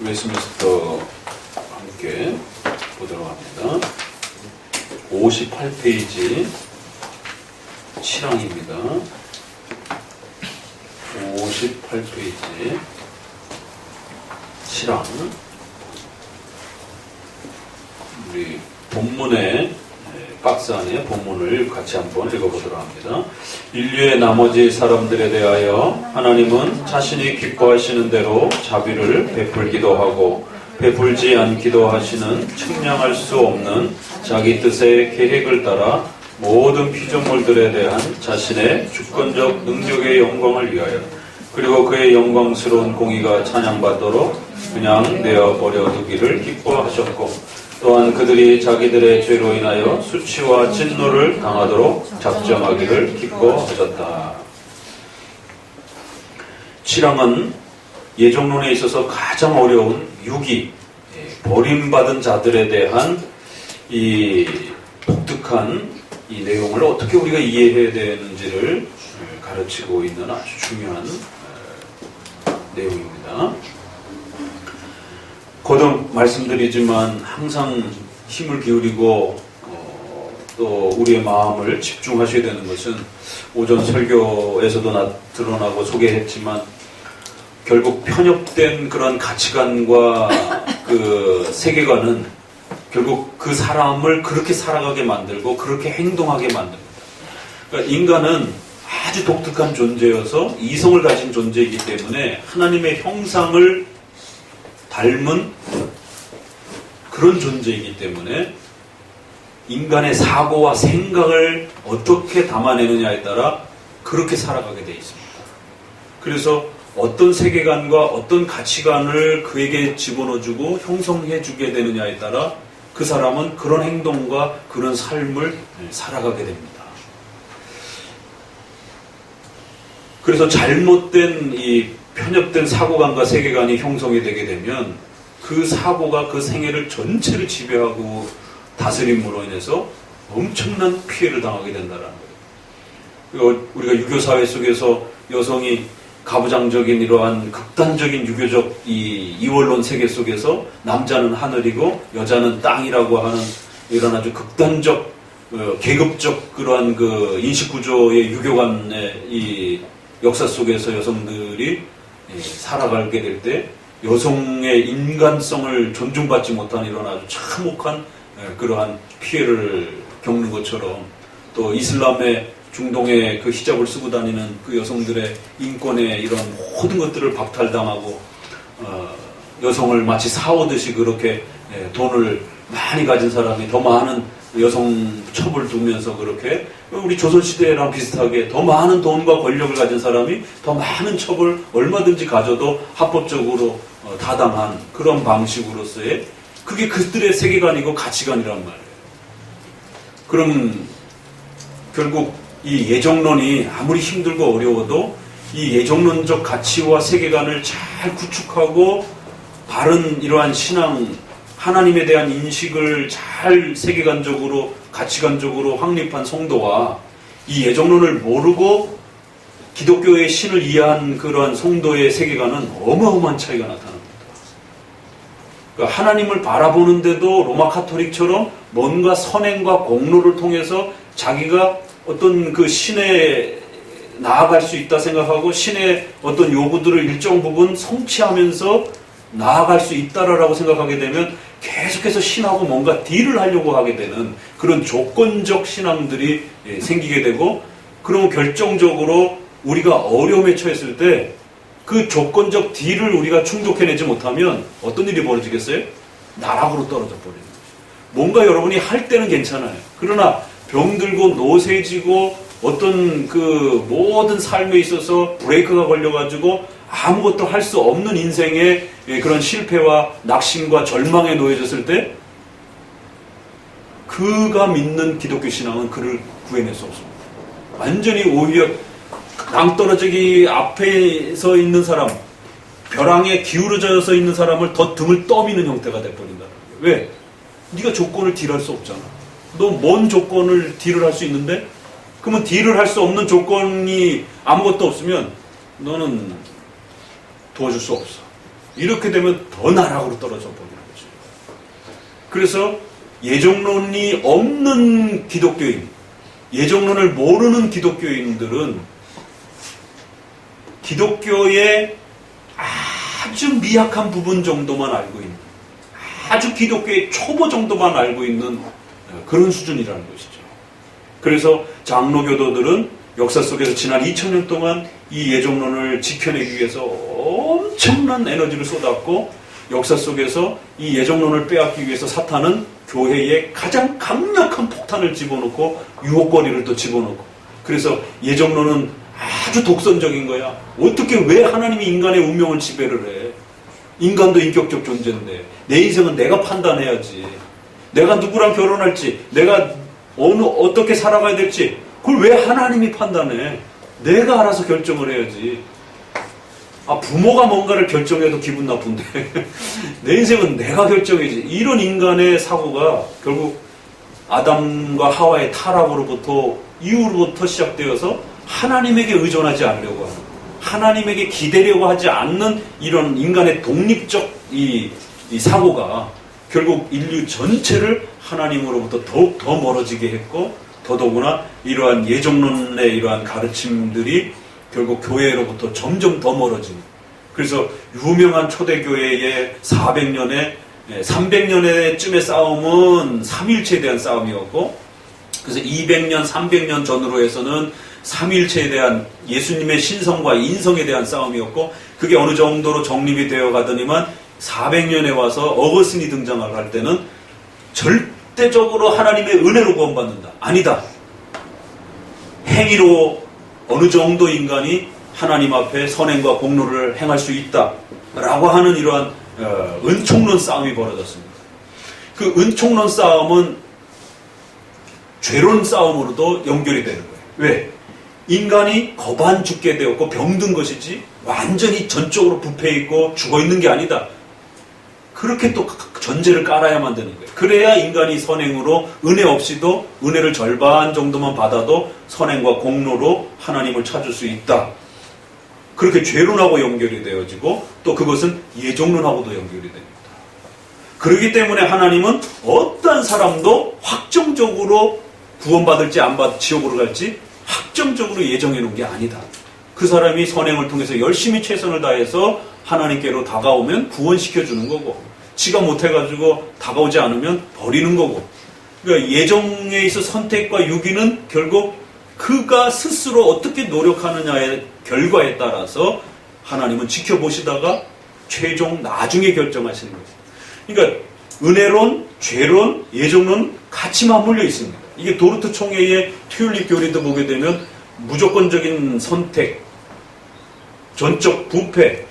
웨스민스터 함께 보도록 합니다. 58페이지 7항입니다. 58페이지 7항. 우리 본문에 박스 안에 본문을 같이 한번 읽어보도록 합니다. 인류의 나머지 사람들에 대하여 하나님은 자신이 기뻐하시는 대로 자비를 베풀기도 하고 베풀지 않기도 하시는 측량할 수 없는 자기 뜻의 계획을 따라 모든 피조물들에 대한 자신의 주권적 능력의 영광을 위하여 그리고 그의 영광스러운 공의가 찬양받도록 그냥 내어버려 두기를 기뻐하셨고 또한 그들이 자기들의 죄로 인하여 수치와 진노를 당하도록 작정하기를 기뻐하셨다. 7항은 예정론에 있어서 가장 어려운 유기, 버림받은 자들에 대한 이 독특한 이 내용을 어떻게 우리가 이해해야 되는지를 가르치고 있는 아주 중요한 내용입니다. 거듭 말씀드리지만 항상 힘을 기울이고 또 우리의 마음을 집중하셔야 되는 것은 오전 설교에서도 드러나고 소개했지만 결국 편협된 그런 가치관과 그 세계관은 결국 그 사람을 그렇게 살아가게 만들고 그렇게 행동하게 만듭니다. 그러니까 인간은 아주 독특한 존재여서 이성을 가진 존재이기 때문에 하나님의 형상을 닮은 그런 존재이기 때문에 인간의 사고와 생각을 어떻게 담아내느냐에 따라 그렇게 살아가게 되어 있습니다. 그래서 어떤 세계관과 어떤 가치관을 그에게 집어넣어주고 형성해주게 되느냐에 따라 그 사람은 그런 행동과 그런 삶을 살아가게 됩니다. 그래서 잘못된 이 편협된 사고관과 세계관이 형성이 되게 되면 그 사고가 그 생애를 전체를 지배하고 다스림으로 인해서 엄청난 피해를 당하게 된다는 거예요. 우리가 유교사회 속에서 여성이 가부장적인 이러한 극단적인 유교적 이 이원론 세계 속에서 남자는 하늘이고 여자는 땅이라고 하는 이런 아주 극단적 계급적 그러한 그 인식구조의 유교관의 이 역사 속에서 여성들이 살아가게 될 때 여성의 인간성을 존중받지 못한 이런 아주 참혹한 그러한 피해를 겪는 것처럼 또 이슬람의 중동의 그 히잡을 쓰고 다니는 그 여성들의 인권의 이런 모든 것들을 박탈당하고 여성을 마치 사오듯이 그렇게 돈을 많이 가진 사람이 더 많은 여성 첩을 두면서 그렇게 우리 조선시대랑 비슷하게 더 많은 돈과 권력을 가진 사람이 더 많은 첩을 얼마든지 가져도 합법적으로 타당한 그런 방식으로서의 그게 그들의 세계관이고 가치관이란 말이에요. 그럼 결국 이 예정론이 아무리 힘들고 어려워도 이 예정론적 가치와 세계관을 잘 구축하고 바른 이러한 신앙 하나님에 대한 인식을 잘 세계관적으로 가치관적으로 확립한 성도와 이 예정론을 모르고 기독교의 신을 이해한 그러한 성도의 세계관은 어마어마한 차이가 나타납니다. 그러니까 하나님을 바라보는데도 로마 카톨릭처럼 뭔가 선행과 공로를 통해서 자기가 어떤 그 신에 나아갈 수 있다 생각하고 신의 어떤 요구들을 일정 부분 성취하면서 나아갈 수 있다라고 생각하게 되면 계속해서 신하고 뭔가 딜을 하려고 하게 되는 그런 조건적 신앙들이 생기게 되고 그러면 결정적으로 우리가 어려움에 처했을 때 그 조건적 딜을 우리가 충족해내지 못하면 어떤 일이 벌어지겠어요? 나락으로 떨어져 버리는 거죠. 뭔가 여러분이 할 때는 괜찮아요. 그러나 병들고 노쇠지고 어떤 그 모든 삶에 있어서 브레이크가 걸려가지고 아무것도 할 수 없는 인생의 그런 실패와 낙심과 절망에 놓여졌을 때 그가 믿는 기독교 신앙은 그를 구해낼 수 없습니다. 완전히 오히려 낭떠러지기 앞에 서 있는 사람, 벼랑에 기울어져 있는 사람을 더 등을 떠미는 형태가 돼버린다는 거예요. 왜? 네가 조건을 딜할 수 없잖아. 너 뭔 조건을 딜을 할 수 있는데? 그러면 딜을 할 수 없는 조건이 아무것도 없으면 너는 도와줄 수 없어. 이렇게 되면 더 나락으로 떨어져 버리는 거죠. 그래서 예정론이 없는 기독교인, 예정론을 모르는 기독교인들은 기독교의 아주 미약한 부분 정도만 알고 있는, 아주 기독교의 초보 정도만 알고 있는 그런 수준이라는 것이죠. 그래서 장로교도들은 역사 속에서 지난 2000년 동안 이 예정론을 지켜내기 위해서 엄청난 에너지를 쏟았고, 역사 속에서 이 예정론을 빼앗기 위해서 사탄은 교회에 가장 강력한 폭탄을 집어넣고 유혹거리를 또 집어넣고, 그래서 예정론은 아주 독선적인 거야. 어떻게 왜 하나님이 인간의 운명을 지배를 해? 인간도 인격적 존재인데 내 인생은 내가 판단해야지. 내가 누구랑 결혼할지, 내가 어떻게 살아가야 될지 그걸 왜 하나님이 판단해? 내가 알아서 결정을 해야지. 부모가 뭔가를 결정해도 기분 나쁜데 내 인생은 내가 결정해야지. 이런 인간의 사고가 결국 아담과 하와의 타락으로부터 이후로부터 시작되어서 하나님에게 의존하지 않으려고 하는, 하나님에게 기대려고 하지 않는 이런 인간의 독립적 이 사고가 결국 인류 전체를 하나님으로부터 더욱 더 멀어지게 했고, 더더구나 이러한 예정론의 이러한 가르침들이 결국 교회로부터 점점 더 멀어지는. 그래서 유명한 초대교회의 300년의 싸움은 삼위일체에 대한 싸움이었고, 그래서 200년, 300년 전으로 해서는 삼위일체에 대한 예수님의 신성과 인성에 대한 싸움이었고, 그게 어느 정도로 정립이 되어 가더니만 400년에 와서 어거스틴이 등장을 할 때는 절대적으로 하나님의 은혜로 구원받는다. 아니다. 행위로 어느 정도 인간이 하나님 앞에 선행과 공로를 행할 수 있다라고 하는 이러한 은총론 싸움이 벌어졌습니다. 그 은총론 싸움은 죄론 싸움으로도 연결이 되는 거예요. 왜? 인간이 거반 죽게 되었고 병든 것이지 완전히 전적으로 부패있고 죽어있는 게 아니다. 그렇게 또 전제를 깔아야만 되는 거예요. 그래야 인간이 선행으로 은혜 없이도 은혜를 절반 정도만 받아도 선행과 공로로 하나님을 찾을 수 있다. 그렇게 죄론하고 연결이 되어지고 또 그것은 예정론하고도 연결이 됩니다. 그렇기 때문에 하나님은 어떤 사람도 확정적으로 구원받을지 안 받, 지옥으로 갈지 확정적으로 예정해 놓은 게 아니다. 그 사람이 선행을 통해서 열심히 최선을 다해서 하나님께로 다가오면 구원시켜 주는 거고, 지가 못해가지고 다가오지 않으면 버리는 거고. 그러니까 예정에 있어 선택과 유기는 결국 그가 스스로 어떻게 노력하느냐의 결과에 따라서 하나님은 지켜보시다가 최종 나중에 결정하시는 거죠. 그러니까 은혜론, 죄론, 예정론 같이 맞물려 있습니다. 이게 도르트 총회의 튤립 교리도 보게 되면 무조건적인 선택, 전적 부패,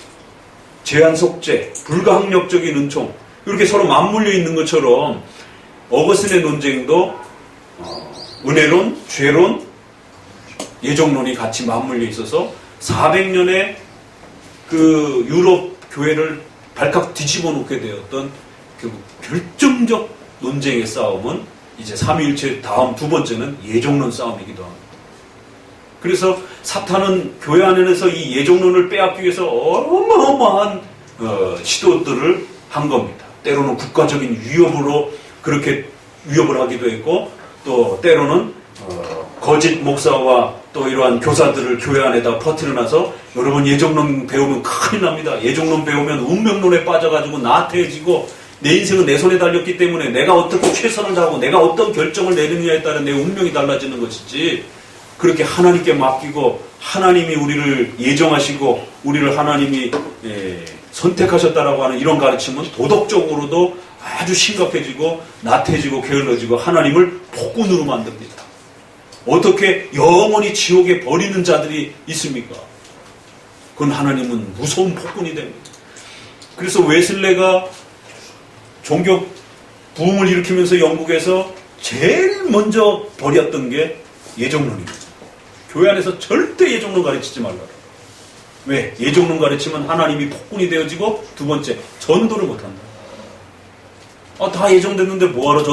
제한 속죄, 불가항력적인 은총, 이렇게 서로 맞물려 있는 것처럼 어거스틴의 논쟁도 은혜론, 죄론, 예정론이 같이 맞물려 있어서 400년의 그 유럽 교회를 발칵 뒤집어 놓게 되었던 결국 결정적 논쟁의 싸움은 이제 삼위일체 다음 두 번째는 예정론 싸움이기도 합니다. 그래서 사탄은 교회 안에서 이 예정론을 빼앗기 위해서 어마어마한 시도들을 한 겁니다. 때로는 국가적인 위협으로 그렇게 위협을 하기도 했고, 또 때로는 거짓 목사와 또 이러한 교사들을 교회 안에다 퍼뜨려놔서 여러분 예정론 배우면 큰일 납니다. 예정론 배우면 운명론에 빠져가지고 나태해지고 내 인생은 내 손에 달렸기 때문에 내가 어떻게 최선을 다하고 내가 어떤 결정을 내느냐에 따라 내 운명이 달라지는 것이지, 그렇게 하나님께 맡기고 하나님이 우리를 예정하시고 우리를 하나님이 선택하셨다라고 하는 이런 가르침은 도덕적으로도 아주 심각해지고 나태해지고 게을러지고 하나님을 폭군으로 만듭니다. 어떻게 영원히 지옥에 버리는 자들이 있습니까? 그건 하나님은 무서운 폭군이 됩니다. 그래서 웨슬레가 종교 부흥을 일으키면서 영국에서 제일 먼저 버렸던 게 예정론입니다. 교회 안에서 절대 예정론 가르치지 말라. 왜? 예정론 가르치면 하나님이 폭군이 되어지고, 두 번째, 전도를 못한다. 다 예정됐는데 뭐하러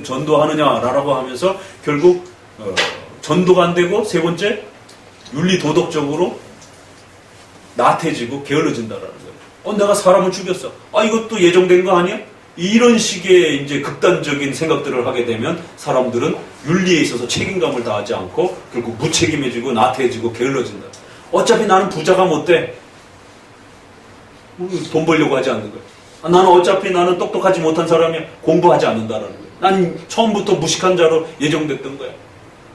전도하느냐라고 하면서 결국 전도가 안 되고, 세 번째, 윤리 도덕적으로 나태해지고 게을러진다라는 거예요. 내가 사람을 죽였어. 이것도 예정된 거 아니야? 이런 식의 이제 극단적인 생각들을 하게 되면 사람들은 윤리에 있어서 책임감을 다하지 않고 결국 무책임해지고 나태해지고 게을러진다. 어차피 나는 부자가 못 돼. 돈 벌려고 하지 않는 거야. 나는 어차피 나는 똑똑하지 못한 사람이야. 공부하지 않는다라는 거야. 난 처음부터 무식한 자로 예정됐던 거야.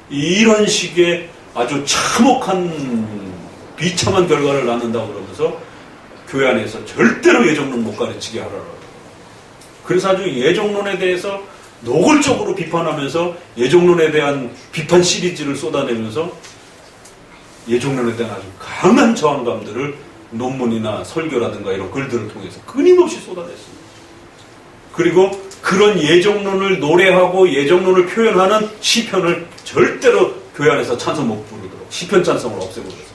이런 식의 아주 참혹한 비참한 결과를 낳는다고 그러면서 교회 안에서 절대로 예정론 못 가르치게 하라고. 그래서 아주 예정론에 대해서 노골적으로 비판하면서 예정론에 대한 비판 시리즈를 쏟아내면서 예정론에 대한 아주 강한 저항감들을 논문이나 설교라든가 이런 글들을 통해서 끊임없이 쏟아냈습니다. 그리고 그런 예정론을 노래하고 예정론을 표현하는 시편을 절대로 교회 안에서 찬송 못 부르도록 시편 찬송을 없애버렸습니다.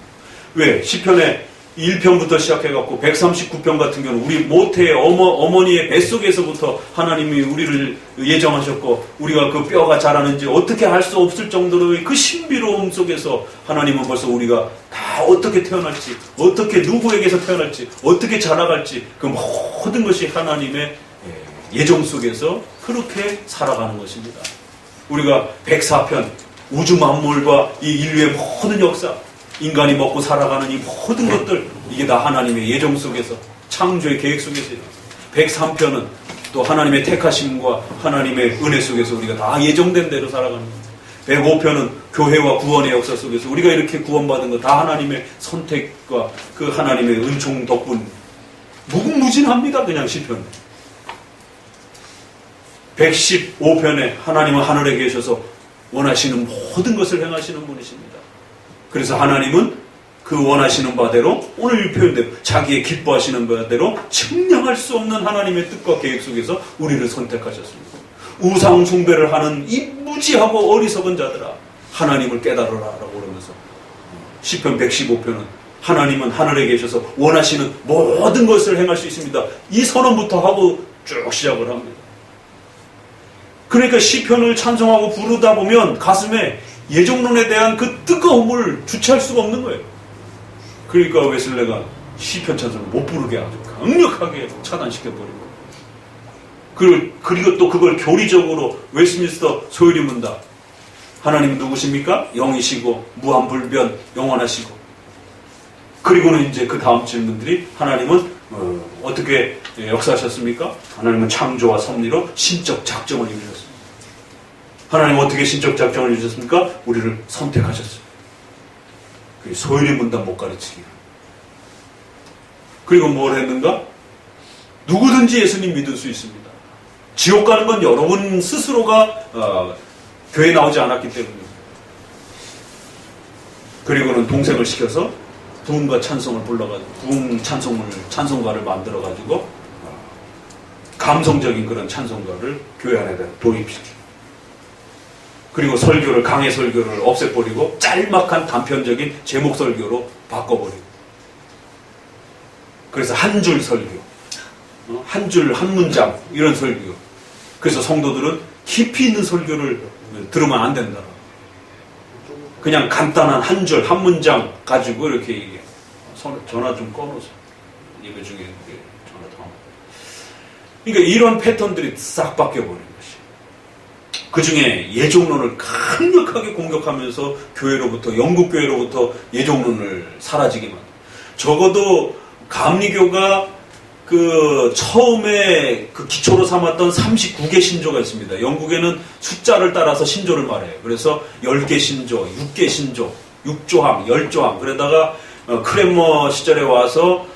왜? 시편의 1편부터 시작해갖고 139편 같은 경우는 우리 모태의 어머니의 뱃속에서부터 하나님이 우리를 예정하셨고 우리가 그 뼈가 자라는지 어떻게 할 수 없을 정도로의 그 신비로움 속에서 하나님은 벌써 우리가 다 어떻게 태어날지 어떻게 누구에게서 태어날지 어떻게 자라갈지 그 모든 것이 하나님의 예정 속에서 그렇게 살아가는 것입니다. 우리가 104편 우주 만물과 이 인류의 모든 역사 인간이 먹고 살아가는 이 모든 것들 이게 다 하나님의 예정 속에서 창조의 계획 속에서 103편은 또 하나님의 택하심과 하나님의 은혜 속에서 우리가 다 예정된 대로 살아가는 겁니다. 105편은 교회와 구원의 역사 속에서 우리가 이렇게 구원받은 거 다 하나님의 선택과 그 하나님의 은총 덕분 무궁무진합니다. 그냥 시편 115편에 하나님은 하늘에 계셔서 원하시는 모든 것을 행하시는 분이십니다. 그래서 하나님은 그 원하시는 바대로 오늘 표현대로 자기의 기뻐하시는 바대로 측량할 수 없는 하나님의 뜻과 계획 속에서 우리를 선택하셨습니다. 우상 숭배를 하는 이 무지하고 어리석은 자들아 하나님을 깨달으라 라고 그러면서 시편 115편은 하나님은 하늘에 계셔서 원하시는 모든 것을 행할 수 있습니다. 이 선언부터 하고 쭉 시작을 합니다. 그러니까 시편을 찬송하고 부르다 보면 가슴에 예정론에 대한 그 뜨거움을 주체할 수가 없는 거예요. 그러니까 웨슬레가 시편 찬송을 못 부르게 아주 강력하게 차단시켜버리고 그리고 또 그걸 교리적으로 웨스민스터 소율이 문답 하나님 누구십니까? 영이시고 무한불변 영원하시고 그리고는 이제 그 다음 질문들이 하나님은 어떻게 역사하셨습니까? 하나님은 창조와 섭리로 신적 작정을 이루셨습니다. 하나님은 어떻게 신적 작정을 이루셨습니까? 우리를 선택하셨어요. 소율이 문답 못 가르치기. 그리고 뭘 했는가? 누구든지 예수님 믿을 수 있습니다. 지옥 가는 건 여러분 스스로가 교회에 나오지 않았기 때문입니다. 그리고는 동생을 시켜서 부흥과 찬송을 불러가지고 부흥 찬송가를 만들어가지고 감성적인 그런 찬송가를 교회 안에다 도입시키고 그리고 설교를 강해 설교를 없애버리고 짤막한 단편적인 제목 설교로 바꿔버리고 그래서 한 줄 설교 한 줄 한 문장 이런 설교 그래서 성도들은 깊이 있는 설교를 들으면 안 된다. 그냥 간단한 한 줄 한 문장 가지고 이렇게 얘기해. 전화 좀 꺼놓으세요. 예배 중에 전화 더. 그러니까 이런 패턴들이 싹 바뀌어버린 것이. 그 중에 예종론을 강력하게 공격하면서 교회로부터 영국 교회로부터 예종론을 사라지게 만든. 적어도 감리교가 그 처음에 그 기초로 삼았던 39개 신조가 있습니다. 영국에는 숫자를 따라서 신조를 말해요. 그래서 10개 신조, 6개 신조, 6조항, 10조항. 그러다가 크랜머 시절에 와서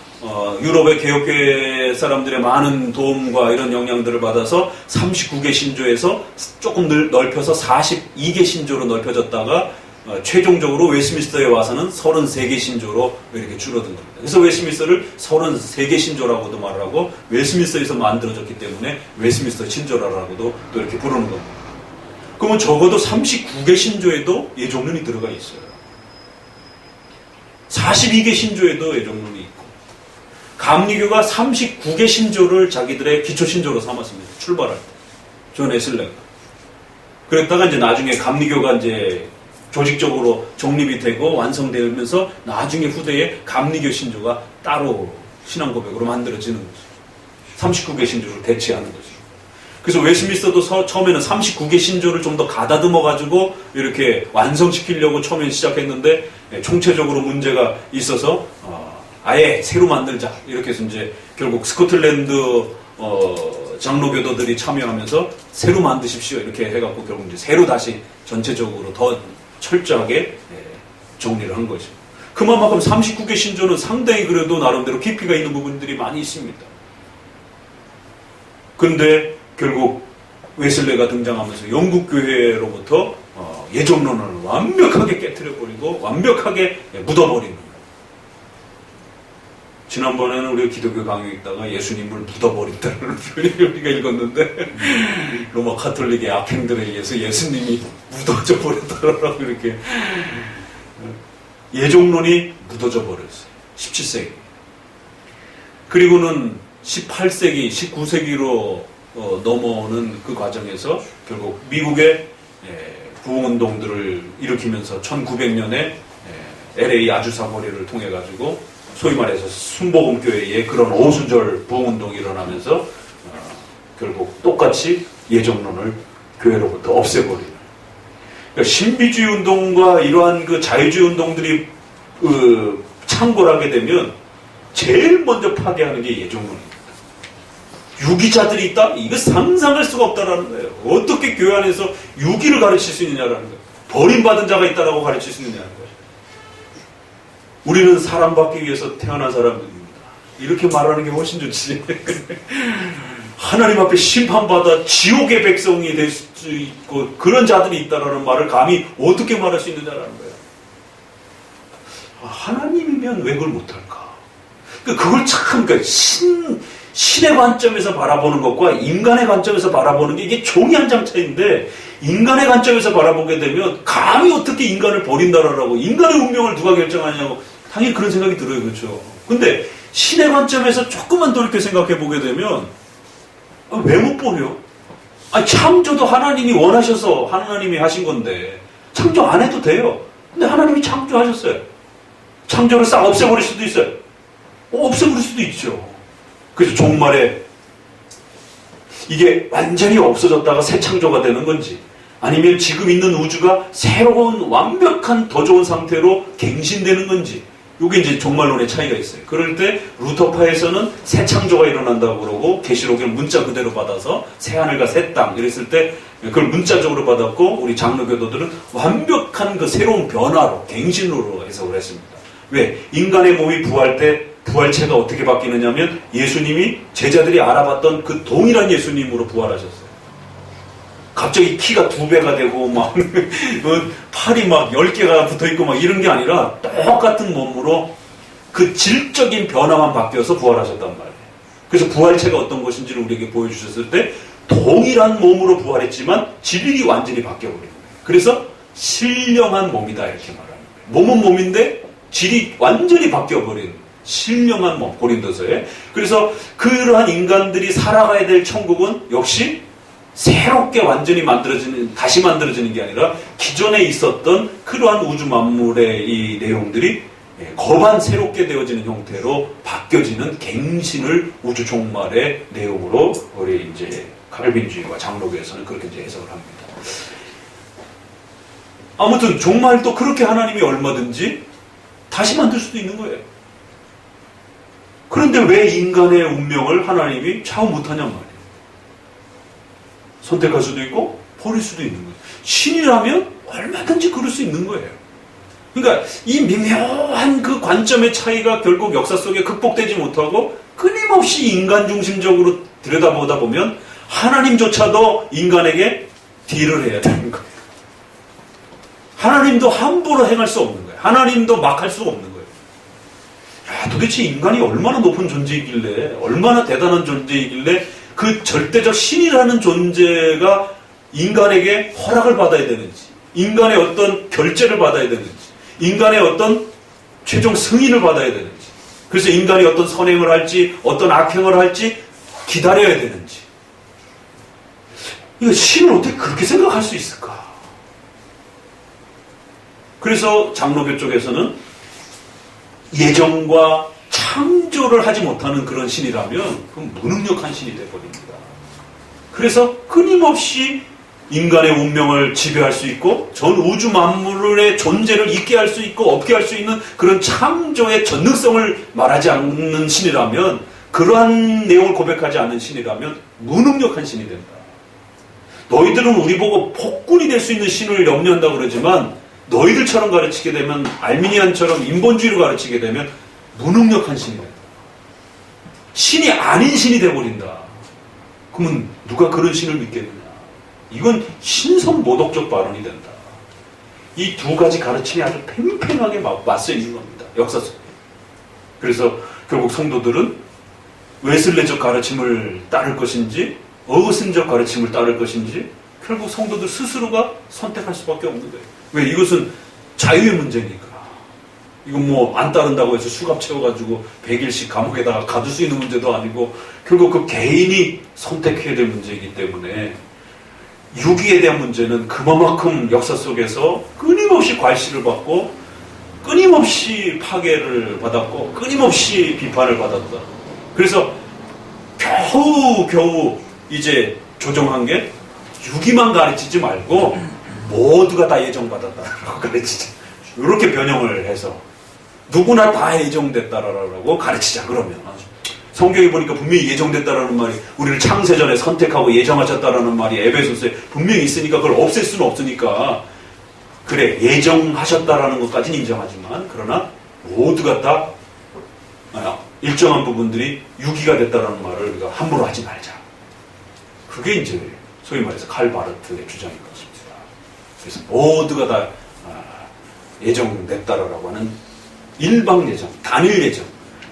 유럽의 개혁교회 사람들의 많은 도움과 이런 영향들을 받아서 39개 신조에서 조금 넓혀서 42개 신조로 넓혀졌다가 최종적으로 웨스민스터에 와서는 33개 신조로 이렇게 줄어든 겁니다. 그래서 웨스민스터를 33개 신조라고도 말을 하고 웨스민스터에서 만들어졌기 때문에 웨스민스터 신조라고도 또 이렇게 부르는 겁니다. 그러면 적어도 39개 신조에도 예종론이 들어가 있어요. 42개 신조에도 예종론이 있고 감리교가 39개 신조를 자기들의 기초 신조로 삼았습니다. 출발할 때. 존 웨슬레가. 그랬다가 이제 나중에 감리교가 이제 조직적으로 정립이 되고 완성되면서 나중에 후대에 감리교 신조가 따로 신앙 고백으로 만들어지는 거죠. 39개 신조를 대체하는 거죠. 그래서 웨스민스터도 처음에는 39개 신조를 좀 더 가다듬어가지고 이렇게 완성시키려고 처음에 시작했는데 총체적으로 문제가 있어서 아예 새로 만들자 이렇게 해서 이제 결국 스코틀랜드 장로교도들이 참여하면서 새로 만드십시오 이렇게 해갖고 결국 이제 새로 다시 전체적으로 더 철저하게 정리를 한 거죠. 그만큼 39개 신조는 상당히 그래도 나름대로 깊이가 있는 부분들이 많이 있습니다. 근데 결국 웨슬레가 등장하면서 영국 교회로부터 예정론을 완벽하게 깨트려버리고 완벽하게 묻어버리는 거예요. 지난번에는 우리가 기독교 강의 있다가 예수님을 묻어버린다는 표현을 우리가 읽었는데 로마 카톨릭의 악행들에 의해서 예수님이 묻어져 버렸다라고 이렇게 예정론이 묻어져 버렸어요. 17세기. 그리고는 18세기, 19세기로 넘어오는 그 과정에서 결국 미국의 부흥운동들을 일으키면서 1900년에 LA 아주사거리를 통해 가지고 소위 말해서 순복음교회의 그런 오순절 부흥운동이 일어나면서 결국 똑같이 예정론을 교회로부터 없애버리는. 그러니까 신비주의 운동과 이러한 그 자유주의 운동들이 창궐하게 되면 제일 먼저 파괴하는 게 예정론입니다. 유기자들이 있다? 이거 상상할 수가 없다라는 거예요. 어떻게 교회 안에서 유기를 가르칠 수 있느냐라는 거예요. 버림받은 자가 있다라고 가르칠 수 있느냐는 거예요. 우리는 사람받기 위해서 태어난 사람들입니다. 이렇게 말하는 게 훨씬 좋지. 하나님 앞에 심판받아 지옥의 백성이 될 수 있고 그런 자들이 있다라는 말을 감히 어떻게 말할 수 있느냐라는 거예요. 하나님이면 왜 그걸 못할까? 그걸 참 신의 관점에서 바라보는 것과 인간의 관점에서 바라보는 게 이게 종이 한 장 차이인데 인간의 관점에서 바라보게 되면 감히 어떻게 인간을 버린다라고 인간의 운명을 누가 결정하냐고 당연히 그런 생각이 들어요. 그렇죠? 근데 신의 관점에서 조금만 더 이렇게 생각해 보게 되면 왜 못 버려? 창조도 하나님이 원하셔서 하나님이 하신 건데 창조 안 해도 돼요. 근데 하나님이 창조하셨어요. 창조를 싹 없애버릴 수도 있어요. 없애버릴 수도 있죠. 그래서 종말에 이게 완전히 없어졌다가 새 창조가 되는 건지 아니면 지금 있는 우주가 새로운 완벽한 더 좋은 상태로 갱신되는 건지 이게 이제 종말론의 차이가 있어요. 그럴 때 루터파에서는 새 창조가 일어난다고 그러고 계시록에는 문자 그대로 받아서 새 하늘과 새 땅 이랬을 때 그걸 문자적으로 받았고 우리 장로교도들은 완벽한 그 새로운 변화로 갱신으로 해석을 했습니다. 왜? 인간의 몸이 부활 때 부활체가 어떻게 바뀌느냐면 예수님이 제자들이 알아봤던 그 동일한 예수님으로 부활하셨어요. 갑자기 키가 2배가 되고 막 팔이 막 10개가 붙어있고 막 이런 게 아니라 똑같은 몸으로 그 질적인 변화만 바뀌어서 부활하셨단 말이에요. 그래서 부활체가 어떤 것인지를 우리에게 보여주셨을 때 동일한 몸으로 부활했지만 질이 완전히 바뀌어버린 거예요. 그래서 신령한 몸이다 이렇게 말하는 거예요. 몸은 몸인데 질이 완전히 바뀌어버린 신령한 몸, 고린도서에. 그래서 그러한 인간들이 살아가야 될 천국은 역시 새롭게 완전히 다시 만들어지는 게 아니라 기존에 있었던 그러한 우주 만물의 이 내용들이 거반 새롭게 되어지는 형태로 바뀌어지는 갱신을 우주 종말의 내용으로 우리 이제 칼빈주의와 장로교에서는 그렇게 이제 해석을 합니다. 아무튼 종말도 그렇게 하나님이 얼마든지 다시 만들 수도 있는 거예요. 그런데 왜 인간의 운명을 하나님이 좌우 못하냔 말이에요. 선택할 수도 있고 버릴 수도 있는 거예요. 신이라면 얼마든지 그럴 수 있는 거예요. 그러니까 이 미묘한 그 관점의 차이가 결국 역사 속에 극복되지 못하고 끊임없이 인간 중심적으로 들여다보다 보면 하나님조차도 인간에게 딜을 해야 되는 거예요. 하나님도 함부로 행할 수 없는 거예요. 하나님도 막 할 수가 없는 거예요. 야, 도대체 인간이 얼마나 높은 존재이길래 얼마나 대단한 존재이길래 그 절대적 신이라는 존재가 인간에게 허락을 받아야 되는지 인간의 어떤 결제를 받아야 되는지 인간의 어떤 최종 승인을 받아야 되는지 그래서 인간이 어떤 선행을 할지 어떤 악행을 할지 기다려야 되는지 이거 신을 어떻게 그렇게 생각할 수 있을까? 그래서 장로교 쪽에서는 예정과 창조를 하지 못하는 그런 신이라면 그건 무능력한 신이 되어버립니다. 그래서 끊임없이 인간의 운명을 지배할 수 있고 전 우주 만물의 존재를 있게 할 수 있고 없게 할 수 있는 그런 창조의 전능성을 말하지 않는 신이라면, 그러한 내용을 고백하지 않는 신이라면 무능력한 신이 된다. 너희들은 우리 보고 폭군이 될 수 있는 신을 염려한다고 그러지만 너희들처럼 가르치게 되면, 알미니안처럼 인본주의로 가르치게 되면 무능력한 신이 된다. 신이 아닌 신이 되어버린다. 그러면 누가 그런 신을 믿겠느냐. 이건 신선모독적 발언이 된다. 이 두 가지 가르침이 아주 팽팽하게 맞서 있는 겁니다. 역사 속에. 그래서 결국 성도들은 웨슬레적 가르침을 따를 것인지 어거슨적 가르침을 따를 것인지 결국 성도들 스스로가 선택할 수밖에 없는 거예요. 왜? 이것은 자유의 문제니까. 이건 뭐 안 따른다고 해서 수갑 채워가지고 100일씩 감옥에다가 가둘 수 있는 문제도 아니고 결국 그 개인이 선택해야 될 문제이기 때문에 유기에 대한 문제는 그만큼 역사 속에서 끊임없이 괄시를 받고 끊임없이 파괴를 받았고 끊임없이 비판을 받았다. 그래서 겨우 이제 조정한 게 유기만 가르치지 말고 모두가 다 예정받았다라고 가르치자. 이렇게 변형을 해서 누구나 다 예정됐다라고 가르치자. 그러면 성경에 보니까 분명히 예정됐다라는 말이, 우리를 창세전에 선택하고 예정하셨다라는 말이 에베소서에 분명히 있으니까 그걸 없앨 수는 없으니까, 그래 예정하셨다라는 것까지는 인정하지만 그러나 모두가 다 일정한 부분들이 유기가 됐다라는 말을 우리가 함부로 하지 말자. 그게 이제 소위 말해서 칼 바르트의 주장인 것입니다. 그래서 모두가 다 예정됐다라고 하는 일방 예정, 단일 예정.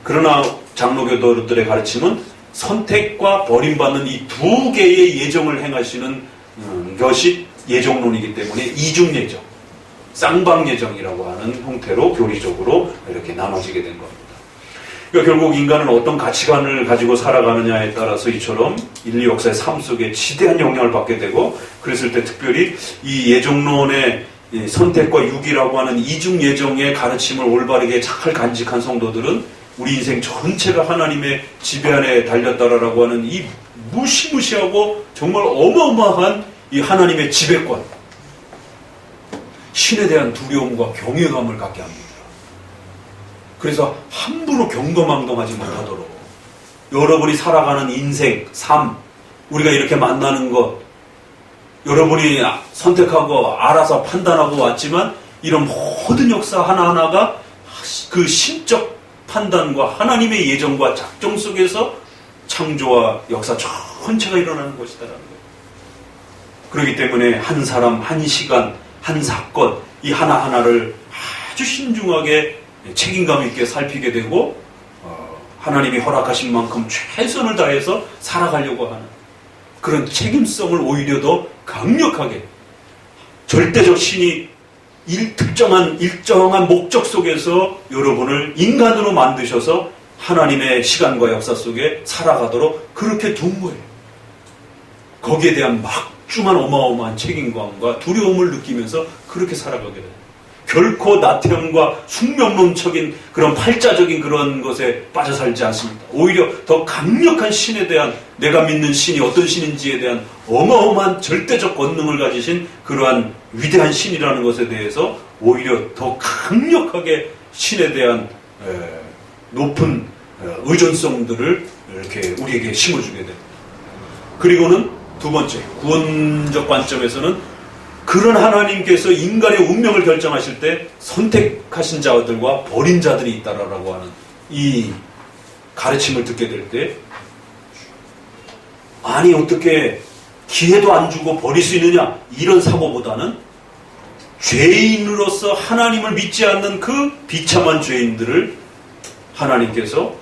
그러나 장로교도들의 가르침은 선택과 버림받는 이 두 개의 예정을 행하시는 것이 예정론이기 때문에 이중예정, 쌍방예정이라고 하는 형태로 교리적으로 이렇게 나눠지게 된 겁니다. 그러니까 결국 인간은 어떤 가치관을 가지고 살아가느냐에 따라서 이처럼 인류 역사의 삶 속에 지대한 영향을 받게 되고, 그랬을 때 특별히 이 예정론의 선택과 유기라고 하는 이중예정의 가르침을 올바르게 잘 간직한 성도들은 우리 인생 전체가 하나님의 지배 안에 달렸다라고 하는 이 무시무시하고 정말 어마어마한 이 하나님의 지배권, 신에 대한 두려움과 경외감을 갖게 합니다. 그래서 함부로 경거망동하지 못하도록 여러분이 살아가는 인생, 삶, 우리가 이렇게 만나는 것, 여러분이 선택하고 알아서 판단하고 왔지만 이런 모든 역사 하나하나가 그 신적 판단과 하나님의 예정과 작정 속에서 창조와 역사 전체가 일어나는 것이다라는 거예요. 그렇기 때문에 한 사람, 한 시간, 한 사건, 이 하나하나를 아주 신중하게 책임감 있게 살피게 되고 하나님이 허락하신 만큼 최선을 다해서 살아가려고 하는 그런 책임성을 오히려 더 강력하게, 절대적 신이 일정한 목적 속에서 여러분을 인간으로 만드셔서 하나님의 시간과 역사 속에 살아가도록 그렇게 둔 거예요. 거기에 대한 막중한 어마어마한 책임감과 두려움을 느끼면서 그렇게 살아가게 돼요. 결코 나태함과 숙명론적인 그런 팔자적인 그런 것에 빠져 살지 않습니다. 오히려 더 강력한 신에 대한, 내가 믿는 신이 어떤 신인지에 대한 어마어마한 절대적 권능을 가지신 그러한 위대한 신이라는 것에 대해서 오히려 더 강력하게 신에 대한 높은 의존성들을 이렇게 우리에게 심어주게 됩니다. 그리고는 두 번째, 구원적 관점에서는 그런 하나님께서 인간의 운명을 결정하실 때 선택하신 자들과 버린 자들이 있다라고 하는 이 가르침을 듣게 될 때, 아니 어떻게 기회도 안 주고 버릴 수 있느냐, 이런 사고보다는 죄인으로서 하나님을 믿지 않는 그 비참한 죄인들을 하나님께서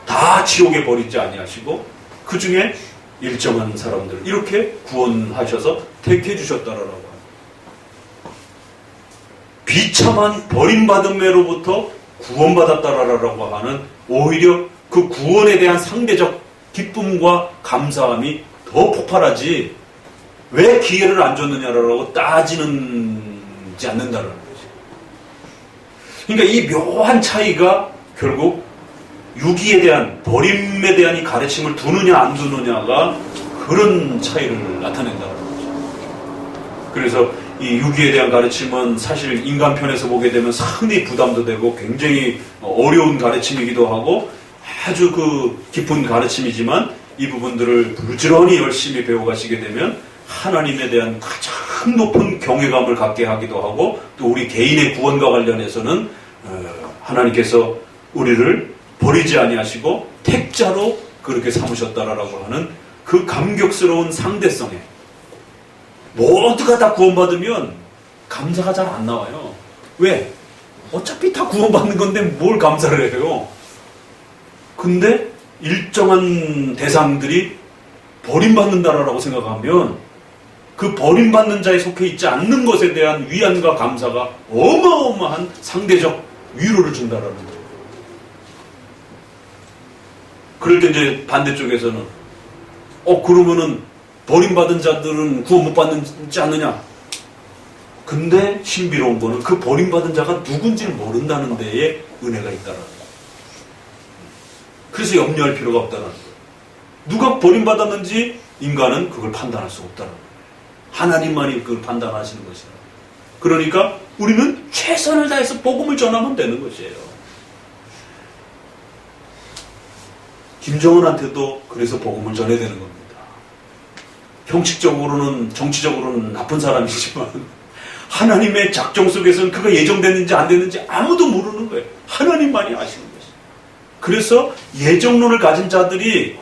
다 지옥에 버리지 아니하시고 그 중에 일정한 사람들 이렇게 구원하셔서 택해 주셨다라고 합니다. 비참한 버림받음에로부터 구원받았다라고 하는, 오히려 그 구원에 대한 상대적 기쁨과 감사함이 더 폭발하지 왜 기회를 안 줬느냐라고 따지는지 않는다라는 거지. 그러니까 이 묘한 차이가 결국 유기에 대한, 버림에 대한 이 가르침을 두느냐 안 두느냐가 그런 차이를 나타낸다는 거죠. 그래서 이 유기에 대한 가르침은 사실 인간 편에서 보게 되면 상당히 부담도 되고 굉장히 어려운 가르침이기도 하고 아주 그 깊은 가르침이지만 이 부분들을 부지런히 열심히 배워가시게 되면 하나님에 대한 가장 높은 경외감을 갖게 하기도 하고 또 우리 개인의 구원과 관련해서는 하나님께서 우리를 버리지 아니하시고 택자로 그렇게 삼으셨다라고 하는 그 감격스러운 상대성에 모두가 다 구원받으면 감사가 잘 안 나와요. 왜? 어차피 다 구원받는 건데 뭘 감사를 해요? 근데 일정한 대상들이 버림받는다라고 생각하면 그 버림받는 자에 속해 있지 않는 것에 대한 위안과 감사가 어마어마한 상대적 위로를 준다라는 거예요. 그럴 때 이제 반대쪽에서는 그러면은 버림받은 자들은 구원 못 받지 않느냐? 근데 신비로운 거는 그 버림받은 자가 누군지를 모른다는 데에 은혜가 있다라는 거예요. 그래서 염려할 필요가 없다는 거예요. 누가 버림받았는지 인간은 그걸 판단할 수 없다는 거예요. 하나님만이 그걸 판단하시는 것이라. 그러니까 우리는 최선을 다해서 복음을 전하면 되는 것이에요. 김정은한테도 그래서 복음을 전해야 되는 겁니다. 형식적으로는 정치적으로는 나쁜 사람이지만 하나님의 작정 속에서는 그가 예정됐는지 안 됐는지 아무도 모르는 거예요. 하나님만이 아시는 것이에요. 그래서 예정론을 가진 자들이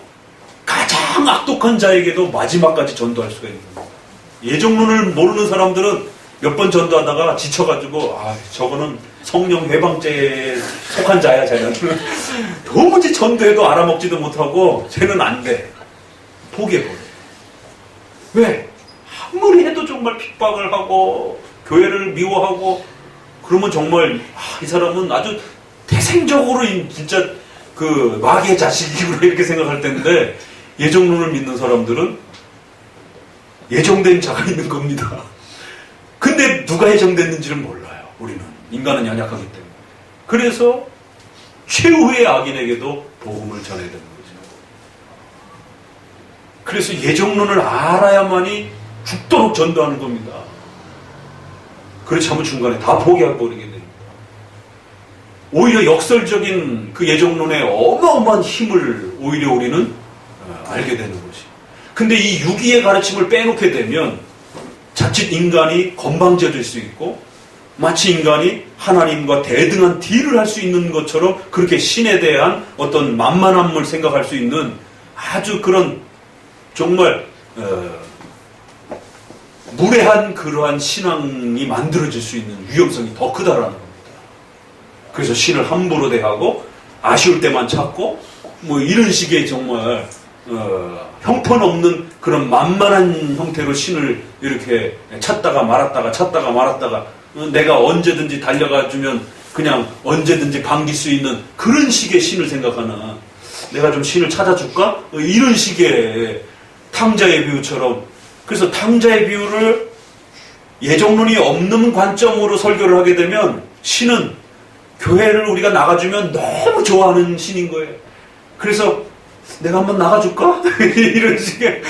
가장 악독한 자에게도 마지막까지 전도할 수가 있는 겁니다. 예정론을 모르는 사람들은 몇 번 전도하다가 지쳐가지고 저거는 성령 해방죄에 속한 자야 쟤는. 도무지 전도해도 알아먹지도 못하고 쟤는 안 돼. 포기해버려. 왜? 아무리 해도 정말 핍박을 하고 교회를 미워하고 그러면 정말 이 사람은 아주 태생적으로 진짜 그 마귀의 자식이구나 이렇게 생각할 텐데 예정론을 믿는 사람들은 예정된 자가 있는 겁니다. 근데 누가 예정됐는지를 몰라요. 우리는 인간은 연약하기 때문에. 그래서 최후의 악인에게도 복음을 전해야 되는 거죠. 그래서 예정론을 알아야만이 죽도록 전도하는 겁니다. 그렇지 않으면 중간에 다 포기해버리게 됩니다. 오히려 역설적인 그 예정론의 어마어마한 힘을 오히려 우리는 알게 되는 것이. 근데 이 유기의 가르침을 빼놓게 되면 자칫 인간이 건방져질 수 있고 마치 인간이 하나님과 대등한 딜을 할 수 있는 것처럼 그렇게 신에 대한 어떤 만만함을 생각할 수 있는 아주 그런 정말 무례한 그러한 신앙이 만들어질 수 있는 위험성이 더 크다라는 겁니다. 그래서 신을 함부로 대하고 아쉬울 때만 찾고 뭐 이런 식의 정말 형편없는 그런 만만한 형태로 신을 이렇게 찾다가 말았다가 내가 언제든지 달려가 주면 그냥 언제든지 반길 수 있는 그런 식의 신을 생각하나 내가 좀 신을 찾아줄까? 이런 식의 탕자의 비유처럼. 그래서 탕자의 비유를 예정론이 없는 관점으로 설교를 하게 되면 신은 교회를 우리가 나가주면 너무 좋아하는 신인 거예요. 그래서 내가 한번 나가줄까? 이런 식의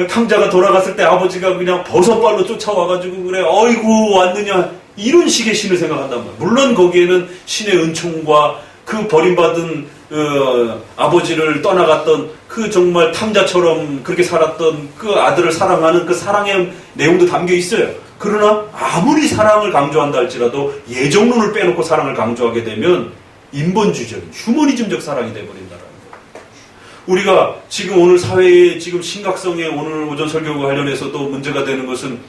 탕자가 돌아갔을 때 아버지가 그냥 버섯발로 쫓아와가지고 그래 어이구 왔느냐 이런 식의 신을 생각한단 말이에요. 물론 거기에는 신의 은총과 그 버림받은 아버지를 떠나갔던 그 정말 탕자처럼 그렇게 살았던 그 아들을 사랑하는 그 사랑의 내용도 담겨 있어요. 그러나 아무리 사랑을 강조한다 할지라도 예정론을 빼놓고 사랑을 강조하게 되면 인본주의적, 휴머니즘적 사랑이 되어버린다라는 거예요. 우리가 지금 오늘 사회의 지금 심각성에 오늘 오전 설교와 관련해서도 문제가 되는 것은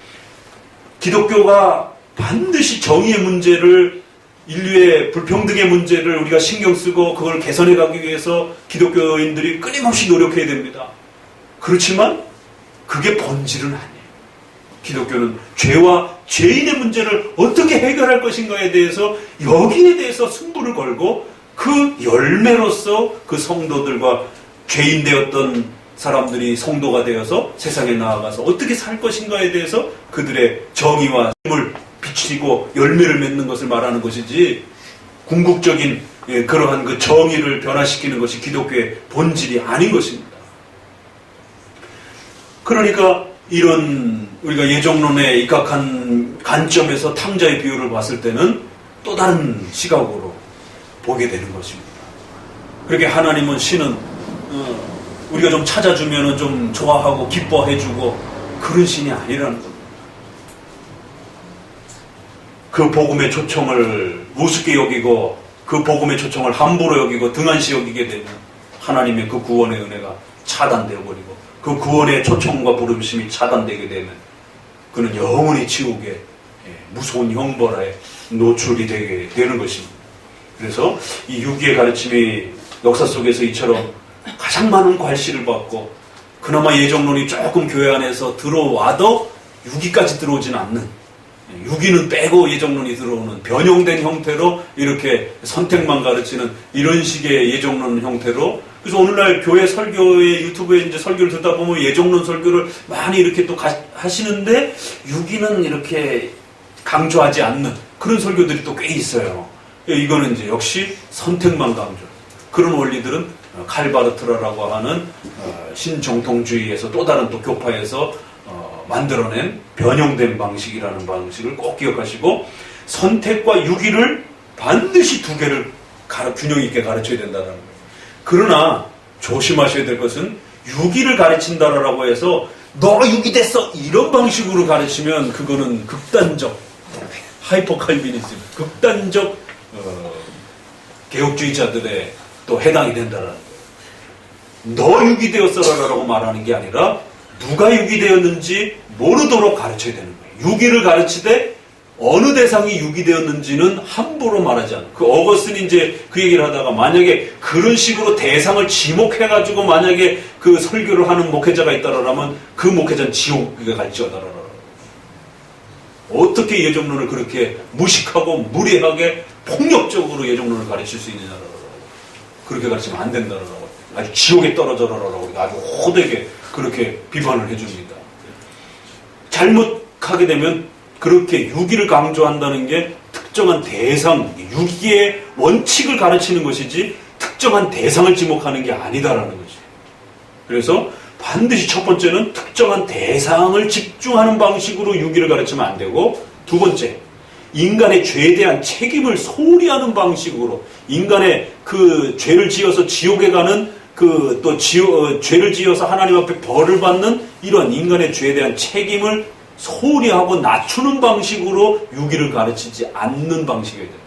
기독교가 반드시 정의의 문제를 인류의 불평등의 문제를 우리가 신경 쓰고 그걸 개선해 가기 위해서 기독교인들이 끊임없이 노력해야 됩니다. 그렇지만 그게 본질은 아니에요. 기독교는 죄와 죄인의 문제를 어떻게 해결할 것인가에 대해서 여기에 대해서 승부를 걸고 그 열매로서 그 성도들과 죄인 되었던 사람들이 성도가 되어서 세상에 나아가서 어떻게 살 것인가에 대해서 그들의 정의와 힘을 비치고 열매를 맺는 것을 말하는 것이지 궁극적인 그러한 그 정의를 변화시키는 것이 기독교의 본질이 아닌 것입니다. 그러니까 이런 우리가 예정론에 입각한 관점에서 탕자의 비유를 봤을 때는 또 다른 시각으로 보게 되는 것입니다. 그렇게 하나님은 신은 우리가 좀 찾아주면 좀 좋아하고 기뻐해주고 그런 신이 아니라는 겁니다. 그 복음의 초청을 우습게 여기고 그 복음의 초청을 함부로 여기고 등한시 여기게 되면 하나님의 그 구원의 은혜가 차단되어 버리고 그 구원의 초청과 부름심이 차단되게 되면 그는 영원히 지옥의 무서운 형벌에 노출이 되게 되는 것입니다. 그래서 이 유기의 가르침이 역사 속에서 이처럼 가장 많은 괄시를 받고 그나마 예정론이 조금 교회 안에서 들어와도 유기까지 들어오지는 않는, 유기는 빼고 예정론이 들어오는 변형된 형태로 이렇게 선택만 가르치는 이런 식의 예정론 형태로. 그래서 오늘날 교회 설교에 유튜브에 이제 설교를 듣다 보면 예정론 설교를 많이 이렇게 또 하시는데 유기는 이렇게 강조하지 않는 그런 설교들이 또 꽤 있어요. 이거는 이제 역시 선택만 강조. 그런 원리들은 칼바르트라라고 하는 신정통주의에서 또 다른 또 교파에서 만들어낸 변형된 방식이라는 방식을 꼭 기억하시고, 선택과 유기를 반드시 두 개를 균형 있게 가르쳐야 된다는 거예요. 그러나 조심하셔야 될 것은 유기를 가르친다라고 해서 너 유기됐어 이런 방식으로 가르치면 그거는 극단적 하이퍼칼비니즘, 극단적 개혁주의자들의 또 해당이 된다라는 거예요. 너 유기되었어라라고 말하는 게 아니라 누가 유기되었는지 모르도록 가르쳐야 되는 거예요. 유기를 가르치되 어느 대상이 유기되었는지는 함부로 말하지 않아요. 그 어거스틴이 이제 그 얘기를 하다가 만약에 그런 식으로 대상을 지목해가지고 만약에 그 설교를 하는 목회자가 있다라면 그 목회자는 지옥에 갈지어다라라. 어떻게 예정론을 그렇게 무식하고 무례하게 폭력적으로 예정론을 가르칠 수 있느냐라고. 그렇게 가르치면 안 된다라고. 아주 지옥에 떨어져라라고 아주 호되게 그렇게 비판을 해줍니다. 잘못하게 되면 그렇게 유기를 강조한다는 게 특정한 대상, 유기의 원칙을 가르치는 것이지 특정한 대상을 지목하는 게 아니다라는 거죠. 그래서 반드시 첫 번째는 특정한 대상을 집중하는 방식으로 유기를 가르치면 안 되고, 두 번째, 인간의 죄에 대한 책임을 소홀히 하는 방식으로, 인간의 그 죄를 지어서 지옥에 가는 그 또 죄를 지어서 하나님 앞에 벌을 받는 이런 인간의 죄에 대한 책임을 소홀히 하고 낮추는 방식으로 유기를 가르치지 않는 방식이어야 된다.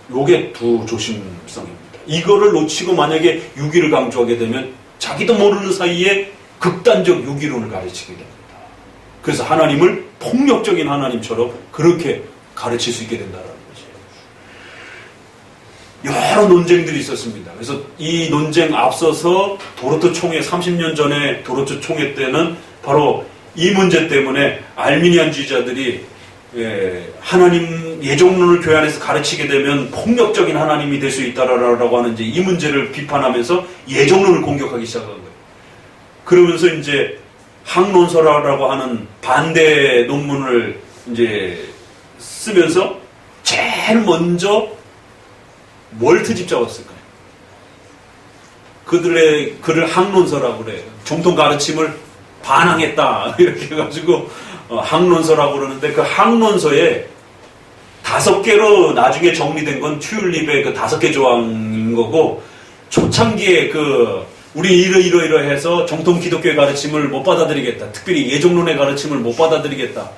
요게 두 조심성입니다. 이거를 놓치고 만약에 유기를 강조하게 되면 자기도 모르는 사이에 극단적 유기론을 가르치게 됩니다. 그래서 하나님을 폭력적인 하나님처럼 그렇게 가르칠 수 있게 된다는 거죠. 여러 논쟁들이 있었습니다. 그래서 이 논쟁 앞서서 도로트 총회, 30년 전에 도로트 총회 때는 바로 이 문제 때문에 알미니안주의자들이 하나님 예정론을 교회 안에서 가르치게 되면 폭력적인 하나님이 될 수 있다라고 하는 이제 이 문제를 비판하면서 예정론을 공격하기 시작한 거예요. 그러면서 이제 학론서라고 하는 반대 논문을 이제 쓰면서 제일 먼저 뭘 트집 잡았을까요? 그들의 글을 학론서라고 그래요. 정통 가르침을 반항했다 이렇게 해가지고 학론서라고 그러는데, 그 학론서에 5개로 나중에 정리된 건 튤립의 그 5개 조항인 거고, 초창기에 그 우리 이러해서 정통 기독교의 가르침을 못 받아들이겠다, 특별히 예정론의 가르침을 못 받아들이겠다,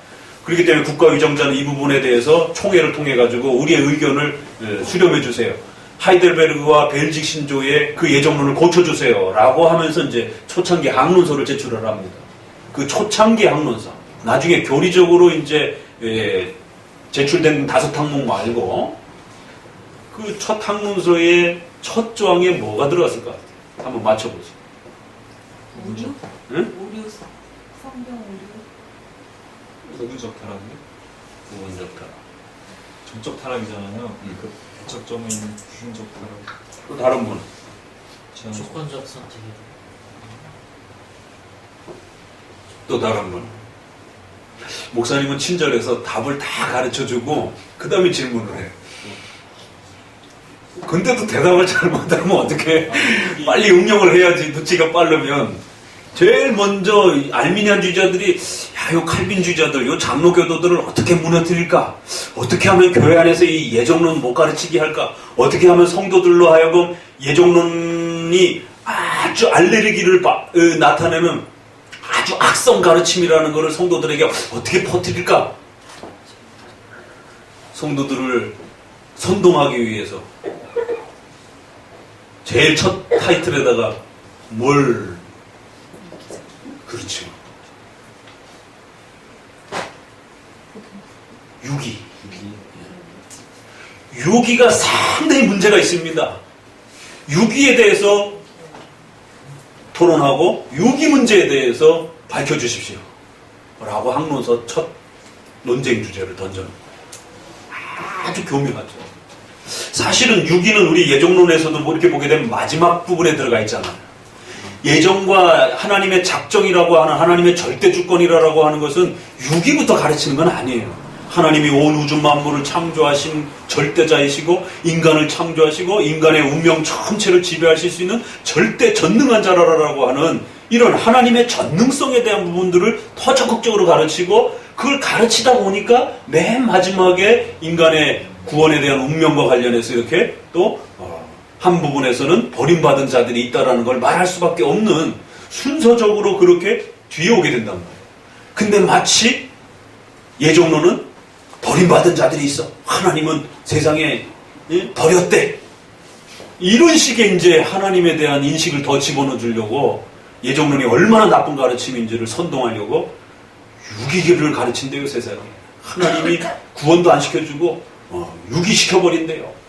그렇기 때문에 국가위정자는 이 부분에 대해서 총회를 통해 가지고 우리의 의견을 수렴해 주세요, 하이델베르그와 벨직 신조의 그 예정론을 고쳐주세요 라고 하면서 이제 초창기 학론서를 제출을 합니다. 그 초창기 학론서, 나중에 교리적으로 이제 제출된 5항목 말고 그 첫 학문서의 첫 조항에 뭐가 들어갔을 것 같아요? 한번 맞춰보세요. 오류? 응? 오류, 성경 오류? 부분적 타락이요? 부분적 타락. 전적 타락이잖아요. 그 대척점에 있는 부분적 타락. 또 다른 분. 조건적 선택이요. 또 다른 분. 목사님은 친절해서 답을 다 가르쳐주고 그 다음에 질문을 해요. 근데도 대답을 잘 못하면 어떻게 빨리 응용을 해야지. 눈치가 빠르면. 제일 먼저 알미니안주의자들이 요 칼빈주의자들, 요 장로교도들을 어떻게 무너뜨릴까? 어떻게 하면 교회 안에서 이 예정론 못 가르치게 할까? 어떻게 하면 성도들로 하여금 예정론이 아주 알레르기를 나타내는 아주 악성 가르침이라는 것을 성도들에게 어떻게 퍼뜨릴까? 성도들을 선동하기 위해서 제일 첫 타이틀에다가 그렇죠. 유기가 상당히 문제가 있습니다. 유기에 대해서 토론하고 유기 문제에 대해서 밝혀주십시오. 라고 학론서 첫 논쟁 주제를 던져놓은 거예요. 아주 교묘하죠. 사실은 유기는 우리 예정론에서도 뭐 이렇게 보게 되면 마지막 부분에 들어가 있잖아요. 예정과 하나님의 작정이라고 하는 하나님의 절대 주권이라고 하는 것은 유기부터 가르치는 건 아니에요. 하나님이 온 우주 만물을 창조하신 절대자이시고 인간을 창조하시고 인간의 운명 전체를 지배하실 수 있는 절대 전능한 자라라고 하는 이런 하나님의 전능성에 대한 부분들을 더 적극적으로 가르치고 그걸 가르치다 보니까 맨 마지막에 인간의 구원에 대한 운명과 관련해서 이렇게 또 한 부분에서는 버림받은 자들이 있다라는 걸 말할 수밖에 없는 순서적으로 그렇게 뒤에 오게 된단 말이에요. 근데 마치 예정론은 버림받은 자들이 있어. 하나님은 세상에 버렸대. 이런 식의 이제 하나님에 대한 인식을 더 집어넣어 주려고 예정론이 얼마나 나쁜 가르침인지를 선동하려고 유기를 가르친대요, 세상에. 하나님이 구원도 안 시켜주고 유기시켜버린대요.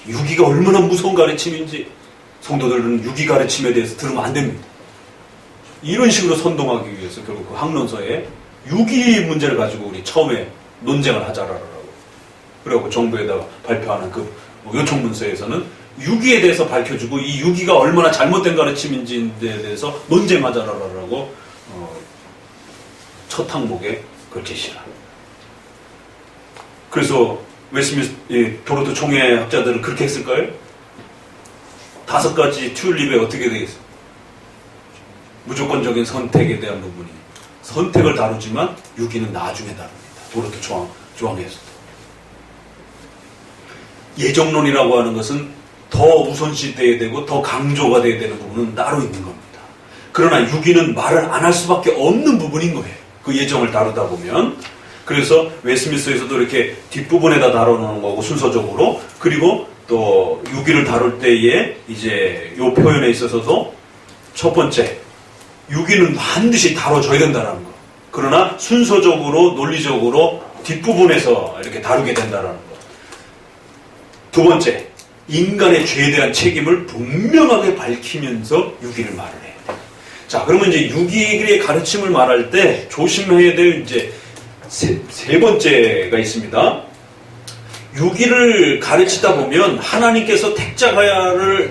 유기가 얼마나 무서운 가르침인지 성도들은 유기 가르침에 대해서 들으면 안 됩니다. 이런 식으로 선동하기 위해서 결국 그 학론서에 유기 문제를 가지고 우리 처음에 논쟁을 하자라고. 그리고 정부에다가 발표하는 그 요청 문서에서는 유기에 대해서 밝혀주고 이 유기가 얼마나 잘못된 가르침인지에 대해서 논쟁하자라고 첫 항목에 그걸 제시를 합니다. 그래서 도로트 총회 학자들은 그렇게 했을까요? 5가지 튤립에 어떻게 되겠어요? 무조건적인 선택에 대한 부분이 선택을 다루지만 유기는 나중에 다룹니다. 도로트 조항에서도. 예정론이라고 하는 것은 더 우선시돼야 되고 더 강조가 돼야 되는 부분은 따로 있는 겁니다. 그러나 유기는 말을 안 할 수밖에 없는 부분인 거예요. 그 예정을 다루다 보면. 그래서 웨스트민스터에서도 이렇게 뒷부분에다 다뤄놓는 거고 순서적으로. 그리고 또 유기를 다룰 때에 이제 요 표현에 있어서도 첫 번째 유기는 반드시 다뤄줘야 된다는 거. 그러나 순서적으로 논리적으로 뒷부분에서 이렇게 다루게 된다는 거. 두 번째, 인간의 죄에 대한 책임을 분명하게 밝히면서 유기를 말을 해야 돼요. 자, 그러면 이제 유기의 가르침을 말할 때 조심해야 될 이제 세 번째가 있습니다. 유기를 가르치다 보면 하나님께서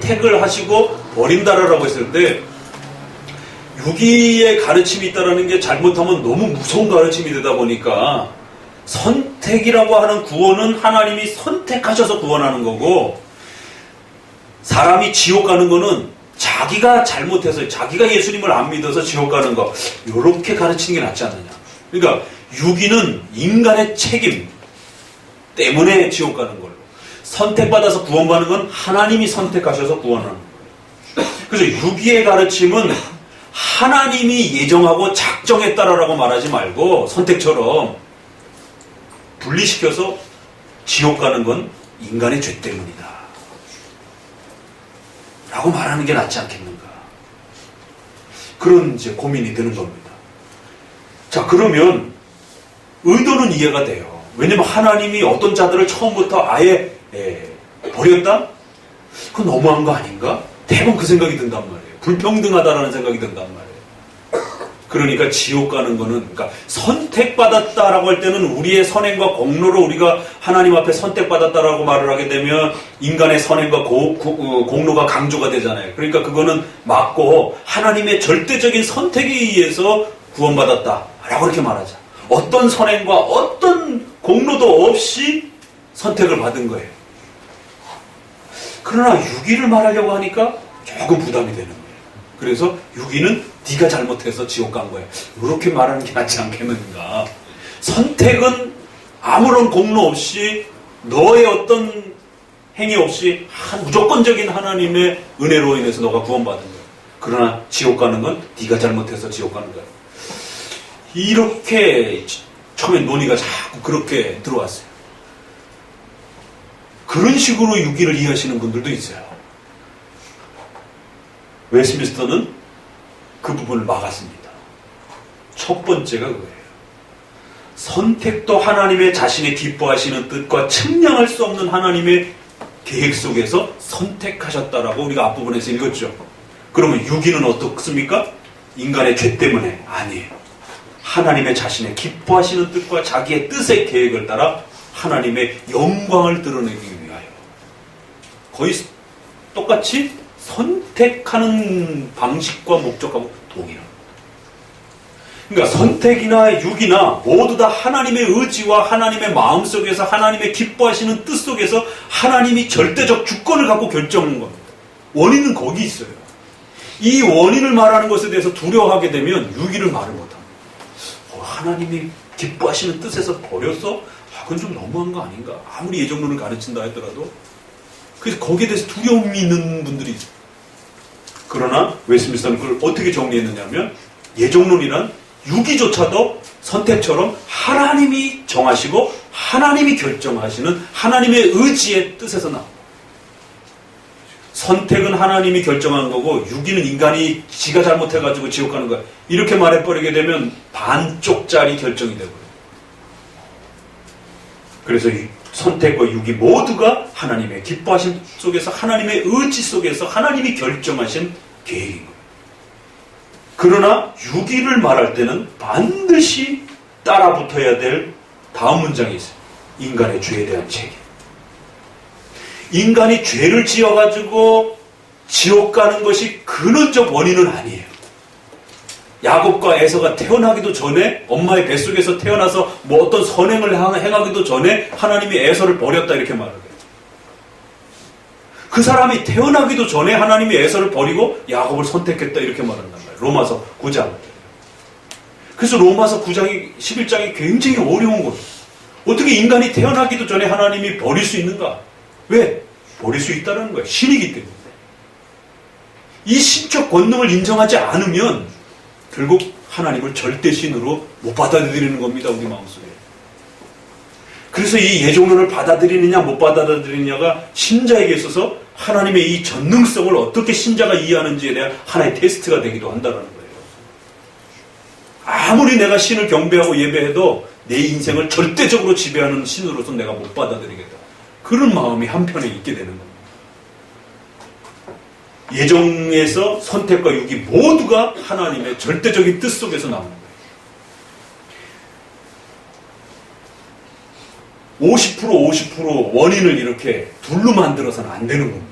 택을 하시고 버린다라고 했을 때 유기의 가르침이 있다라는 게 잘못하면 너무 무서운 가르침이 되다 보니까 선택이라고 하는 구원은 하나님이 선택하셔서 구원하는 거고 사람이 지옥 가는 거는 자기가 잘못해서 자기가 예수님을 안 믿어서 지옥 가는 거 이렇게 가르치는 게 낫지 않느냐. 그러니까 유기는 인간의 책임 때문에 지옥 가는 걸로 선택받아서 구원받는 건 하나님이 선택하셔서 구원하는 거예요. 그래서 유기의 가르침은 하나님이 예정하고 작정했다라고 말하지 말고 선택처럼 분리시켜서 지옥 가는 건 인간의 죄 때문이다 라고 말하는 게 낫지 않겠는가. 그런 이제 고민이 드는 겁니다. 자, 그러면 의도는 이해가 돼요. 왜냐면 하나님이 어떤 자들을 처음부터 아예 버렸다? 그건 너무한 거 아닌가? 대부분 그 생각이 든단 말이에요. 불평등하다라는 생각이 든단 말이에요. 그러니까 지옥 가는 거는, 그러니까 선택받았다라고 할 때는 우리의 선행과 공로로 우리가 하나님 앞에 선택받았다라고 말을 하게 되면 인간의 선행과 공로가 강조가 되잖아요. 그러니까 그거는 맞고 하나님의 절대적인 선택에 의해서 구원받았다라고 이렇게 말하자. 어떤 선행과 어떤 공로도 없이 선택을 받은 거예요. 그러나 유기를 말하려고 하니까 조금 부담이 되는 거예요. 그래서 유기는 네가 잘못해서 지옥 간 거야. 이렇게 말하는 게 낫지 않겠는가. 선택은 아무런 공로 없이 너의 어떤 행위 없이 무조건적인 하나님의 은혜로 인해서 너가 구원받은 거야. 그러나 지옥 가는 건 네가 잘못해서 지옥 가는 거야. 이렇게 처음에 논의가 자꾸 그렇게 들어왔어요. 그런 식으로 유기를 이해하시는 분들도 있어요. 웨스민스터는 그 부분을 막았습니다. 첫 번째가 그거예요. 선택도 하나님의 자신의 기뻐하시는 뜻과 측량할 수 없는 하나님의 계획 속에서 선택하셨다라고 우리가 앞부분에서 읽었죠. 그러면 유기는 어떻습니까? 인간의 죄 때문에 아니에요. 하나님의 자신의 기뻐하시는 뜻과 자기의 뜻의 계획을 따라 하나님의 영광을 드러내기 위하여. 거의 똑같이 선택하는 방식과 목적하고 동일합니다. 그러니까 선택이나 유기나 모두 다 하나님의 의지와 하나님의 마음 속에서 하나님의 기뻐하시는 뜻 속에서 하나님이 절대적 주권을 갖고 결정하는 겁니다. 원인은 거기 있어요. 이 원인을 말하는 것에 대해서 두려워하게 되면 유기를 말을 못합니다. 하나님이 기뻐하시는 뜻에서 버렸어? 그건 좀 너무한 거 아닌가? 아무리 예정론을 가르친다 하더라도. 그래서 거기에 대해서 두려움이 있는 분들이 있어요. 그러나 웨스민스터는 그걸 어떻게 정리했느냐면 예정론이란 유기조차도 선택처럼 하나님이 정하시고 하나님이 결정하시는 하나님의 의지의 뜻에서 나옵니다. 선택은 하나님이 결정한 거고 유기는 인간이 지가 잘못해가지고 지옥 가는 거야. 이렇게 말해버리게 되면 반쪽짜리 결정이 되고요. 그래서 선택과 유기 모두가 하나님의 기뻐하심 속에서 하나님의 의지 속에서 하나님이 결정하신 계획인 거예요. 그러나 유기를 말할 때는 반드시 따라붙어야 될 다음 문장이 있어요. 인간의 죄에 대한 책임. 인간이 죄를 지어가지고 지옥 가는 것이 근원적 원인은 아니에요. 야곱과 에서가 태어나기도 전에 엄마의 뱃속에서 태어나서 뭐 어떤 선행을 행하기도 전에 하나님이 에서를 버렸다 이렇게 말을 해요. 그 사람이 태어나기도 전에 하나님이 에서를 버리고 야곱을 선택했다 이렇게 말한단 말이에요. 로마서 9장. 그래서 로마서 9장이 11장이 굉장히 어려운 거예요. 어떻게 인간이 태어나기도 전에 하나님이 버릴 수 있는가? 왜? 버릴 수 있다는 거예요. 신이기 때문에. 이 신적 권능을 인정하지 않으면 결국 하나님을 절대신으로 못 받아들이는 겁니다. 우리 마음속에. 그래서 이 예정론을 받아들이느냐 못 받아들이느냐가 신자에게 있어서 하나님의 이 전능성을 어떻게 신자가 이해하는지에 대한 하나의 테스트가 되기도 한다는 거예요. 아무리 내가 신을 경배하고 예배해도 내 인생을 절대적으로 지배하는 신으로서 내가 못 받아들이겠다. 그런 마음이 한편에 있게 되는 겁니다. 예정에서 선택과 유기 모두가 하나님의 절대적인 뜻 속에서 나오는 거예요. 50% 원인을 이렇게 둘로 만들어서는 안 되는 겁니다.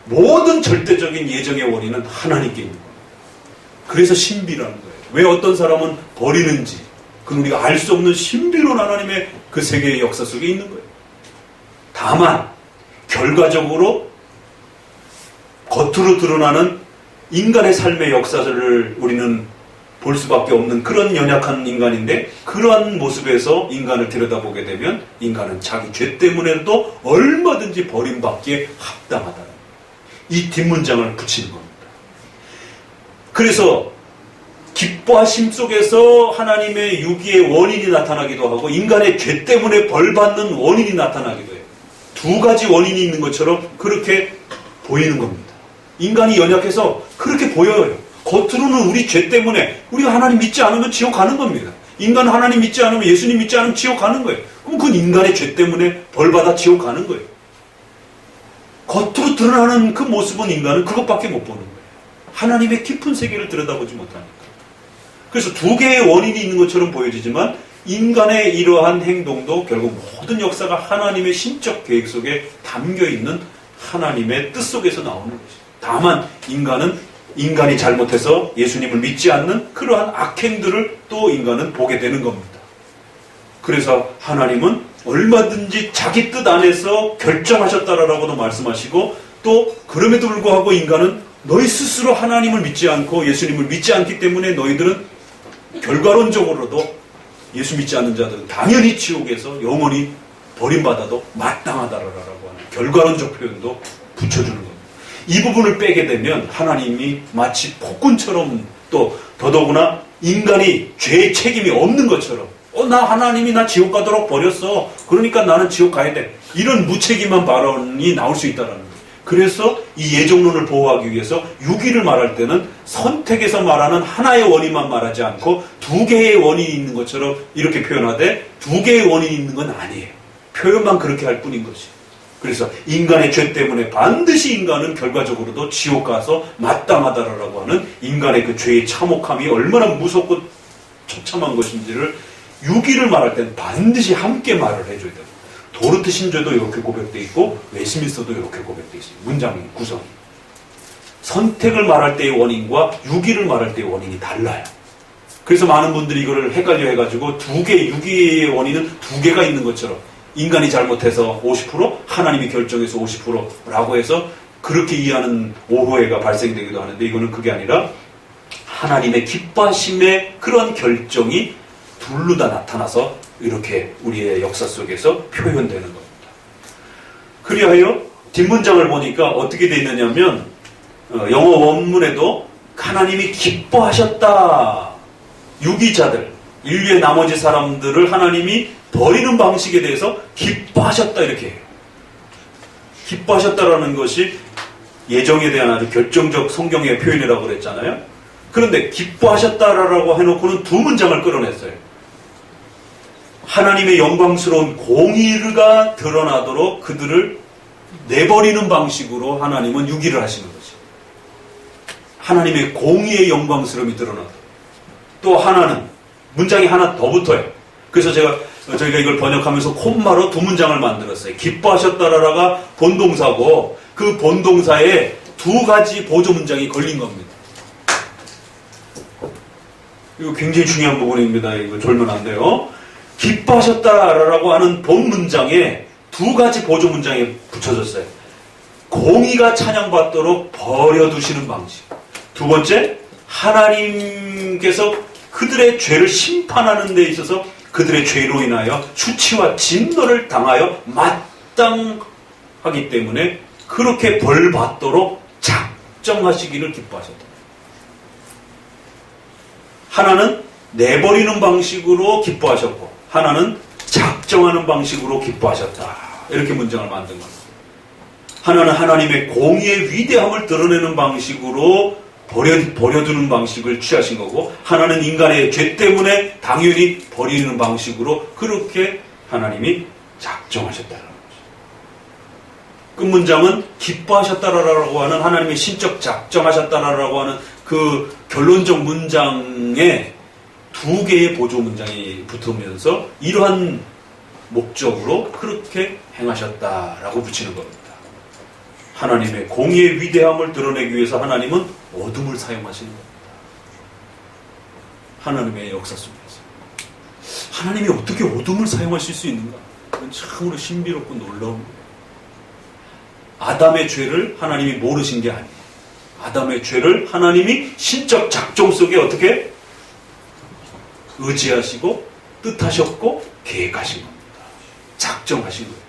모든 절대적인 예정의 원인은 하나님께 있는 겁니다. 그래서 신비라는 거예요. 왜 어떤 사람은 버리는지 그건 우리가 알 수 없는 신비로운 하나님의 그 세계의 역사 속에 있는 거예요. 다만 결과적으로 겉으로 드러나는 인간의 삶의 역사를 우리는 볼 수밖에 없는 그런 연약한 인간인데 그러한 모습에서 인간을 들여다보게 되면 인간은 자기 죄 때문에도 얼마든지 버림받기에 합당하다는 이 뒷문장을 붙이는 겁니다. 그래서 기뻐하심 속에서 하나님의 유기의 원인이 나타나기도 하고 인간의 죄 때문에 벌받는 원인이 나타나기도 해요. 두 가지 원인이 있는 것처럼 그렇게 보이는 겁니다. 인간이 연약해서 그렇게 보여요. 겉으로는 우리 죄 때문에 우리가 하나님 믿지 않으면 지옥 가는 겁니다. 인간은 하나님 믿지 않으면 예수님 믿지 않으면 지옥 가는 거예요. 그럼 그건 인간의 죄 때문에 벌받아 지옥 가는 거예요. 겉으로 드러나는 그 모습은 인간은 그것밖에 못 보는 거예요. 하나님의 깊은 세계를 들여다보지 못하니까. 그래서 두 개의 원인이 있는 것처럼 보여지지만 인간의 이러한 행동도 결국 모든 역사가 하나님의 신적 계획 속에 담겨있는 하나님의 뜻 속에서 나오는 것이죠. 다만 인간은 인간이 잘못해서 예수님을 믿지 않는 그러한 악행들을 또 인간은 보게 되는 겁니다. 그래서 하나님은 얼마든지 자기 뜻 안에서 결정하셨다라고도 말씀하시고 또 그럼에도 불구하고 인간은 너희 스스로 하나님을 믿지 않고 예수님을 믿지 않기 때문에 너희들은 결과론적으로도 예수 믿지 않는 자들은 당연히 지옥에서 영원히 버림받아도 마땅하다라고 하는 결과론적 표현도 붙여주는 겁니다. 이 부분을 빼게 되면 하나님이 마치 폭군처럼 또 더더구나 인간이 죄의 책임이 없는 것처럼 나 하나님이 나 지옥 가도록 버렸어. 그러니까 나는 지옥 가야 돼. 이런 무책임한 발언이 나올 수 있다는 거예요. 그래서 이 예정론을 보호하기 위해서 유기를 말할 때는 선택에서 말하는 하나의 원인만 말하지 않고 두 개의 원인이 있는 것처럼 이렇게 표현하되 두 개의 원인이 있는 건 아니에요. 표현만 그렇게 할 뿐인 것이. 그래서 인간의 죄 때문에 반드시 인간은 결과적으로도 지옥 가서 마땅하다라고 하는 인간의 그 죄의 참혹함이 얼마나 무섭고 처참한 것인지를 유기를 말할 때는 반드시 함께 말을 해줘야 돼요. 도르트 신조도 이렇게 고백되어 있고 웨스민스터도 이렇게 고백되어 있어요. 문장 구성이. 선택을 말할 때의 원인과 유기를 말할 때의 원인이 달라요. 그래서 많은 분들이 이거를 헷갈려 해가지고 유기의 원인은 두 개가 있는 것처럼 인간이 잘못해서 50% 하나님이 결정해서 50%라고 해서 그렇게 이해하는 오해가 발생되기도 하는데 이거는 그게 아니라 하나님의 기뻐하심의 그런 결정이 둘로 다 나타나서 이렇게 우리의 역사 속에서 표현되는 겁니다. 그리하여 뒷문장을 보니까 어떻게 되어 있느냐면 영어 원문에도 하나님이 기뻐하셨다. 유기자들, 인류의 나머지 사람들을 하나님이 버리는 방식에 대해서 기뻐하셨다 이렇게 해요. 기뻐하셨다라는 것이 예정에 대한 아주 결정적 성경의 표현이라고 그랬잖아요. 그런데 기뻐하셨다라고 해놓고는 두 문장을 끌어냈어요. 하나님의 영광스러운 공의가 드러나도록 그들을 내버리는 방식으로 하나님은 유기를 하시는 거죠. 하나님의 공의의 영광스러움이 드러나도록. 또 하나는 문장이 하나 더 붙어요. 그래서 저희가 이걸 번역하면서 콤마로 두 문장을 만들었어요. 기뻐하셨다라가 본동사고 그 본동사에 두 가지 보조 문장이 걸린 겁니다. 이거 굉장히 중요한 부분입니다. 이거 졸면 안 돼요. 기뻐하셨다라고 하는 본 문장에 두 가지 보조 문장이 붙여졌어요. 공의가 찬양받도록 버려두시는 방식. 두 번째, 하나님께서 그들의 죄를 심판하는 데 있어서 그들의 죄로 인하여 수치와 진노를 당하여 마땅하기 때문에 그렇게 벌받도록 작정하시기를 기뻐하셨다. 하나는 내버리는 방식으로 기뻐하셨고 하나는 작정하는 방식으로 기뻐하셨다. 이렇게 문장을 만든 겁니다. 하나는 하나님의 공의의 위대함을 드러내는 방식으로 버려두는 방식을 취하신 거고 하나는 인간의 죄 때문에 당연히 버리는 방식으로 그렇게 하나님이 작정하셨다는 거죠. 끝문장은 기뻐하셨다라고 하는 하나님의 신적 작정하셨다라고 하는 그 결론적 문장에 두 개의 보조 문장이 붙으면서 이러한 목적으로 그렇게 행하셨다라고 붙이는 겁니다. 하나님의 공의의 위대함을 드러내기 위해서 하나님은 어둠을 사용하시는 겁니다. 하나님의 역사 속에서. 하나님이 어떻게 어둠을 사용하실 수 있는가? 그건 참으로 신비롭고 놀라운 거예요. 아담의 죄를 하나님이 모르신 게 아니에요. 아담의 죄를 하나님이 신적 작정 속에 어떻게 의지하시고 뜻하셨고 계획하신 겁니다. 작정하신 거예요.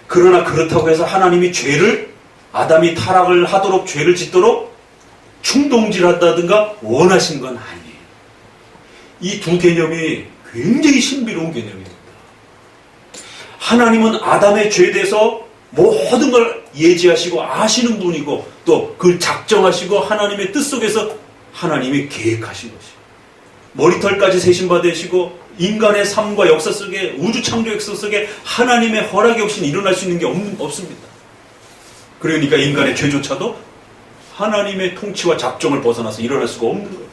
그러나 그렇다고 해서 하나님이 죄를 아담이 타락을 하도록 죄를 짓도록 충동질한다든가 원하신 건 아니에요. 이 두 개념이 굉장히 신비로운 개념입니다. 하나님은 아담의 죄에 대해서 모든 걸 예지하시고 아시는 분이고 또 그걸 작정하시고 하나님의 뜻 속에서 하나님이 계획하신 것이에요. 머리털까지 세신받으시고 인간의 삶과 역사 속에 우주 창조 역사 속에 하나님의 허락이 없이는 일어날 수 있는 게 없습니다. 그러니까 인간의 죄조차도 하나님의 통치와 작정을 벗어나서 일어날 수가 없는 거예요.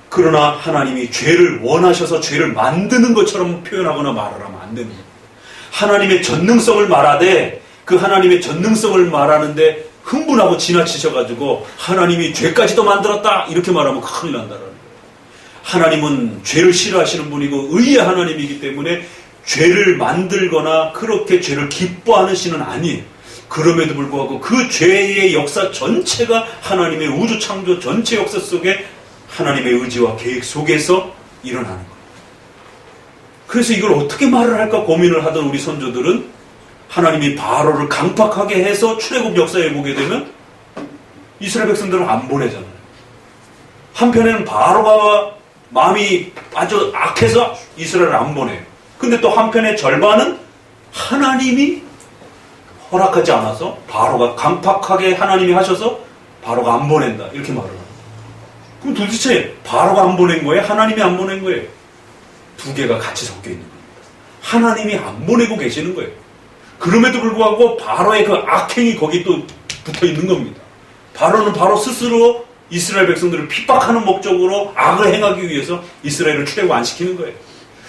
그러나 하나님이 죄를 원하셔서 죄를 만드는 것처럼 표현하거나 말하면 안 됩니다. 하나님의 전능성을 말하되 그 하나님의 전능성을 말하는데 흥분하고 지나치셔가지고 하나님이 죄까지도 만들었다 이렇게 말하면 큰일 난다라는 거예요. 하나님은 죄를 싫어하시는 분이고 의의 하나님이기 때문에 죄를 만들거나 그렇게 죄를 기뻐하는 신은 아니에요. 그럼에도 불구하고 그 죄의 역사 전체가 하나님의 우주 창조 전체 역사 속에 하나님의 의지와 계획 속에서 일어나는 거예요. 그래서 이걸 어떻게 말을 할까 고민을 하던 우리 선조들은 하나님이 바로를 강팍하게 해서 출애굽 역사에 보게 되면 이스라엘 백성들을 안 보내잖아요. 한편에는 바로가 마음이 아주 악해서 이스라엘을 안 보내요. 근데 또 한편의 절반은 하나님이 허락하지 않아서 바로가 강팍하게 하나님이 하셔서 바로가 안 보낸다 이렇게 말을 해요. 그럼 도대체 바로가 안 보낸 거예요? 하나님이 안 보낸 거예요? 두 개가 같이 섞여 있는 겁니다. 하나님이 안 보내고 계시는 거예요. 그럼에도 불구하고 바로의 그 악행이 거기 또 붙어 있는 겁니다. 바로는 바로 스스로 이스라엘 백성들을 핍박하는 목적으로 악을 행하기 위해서 이스라엘을 출애굽 안 시키는 거예요.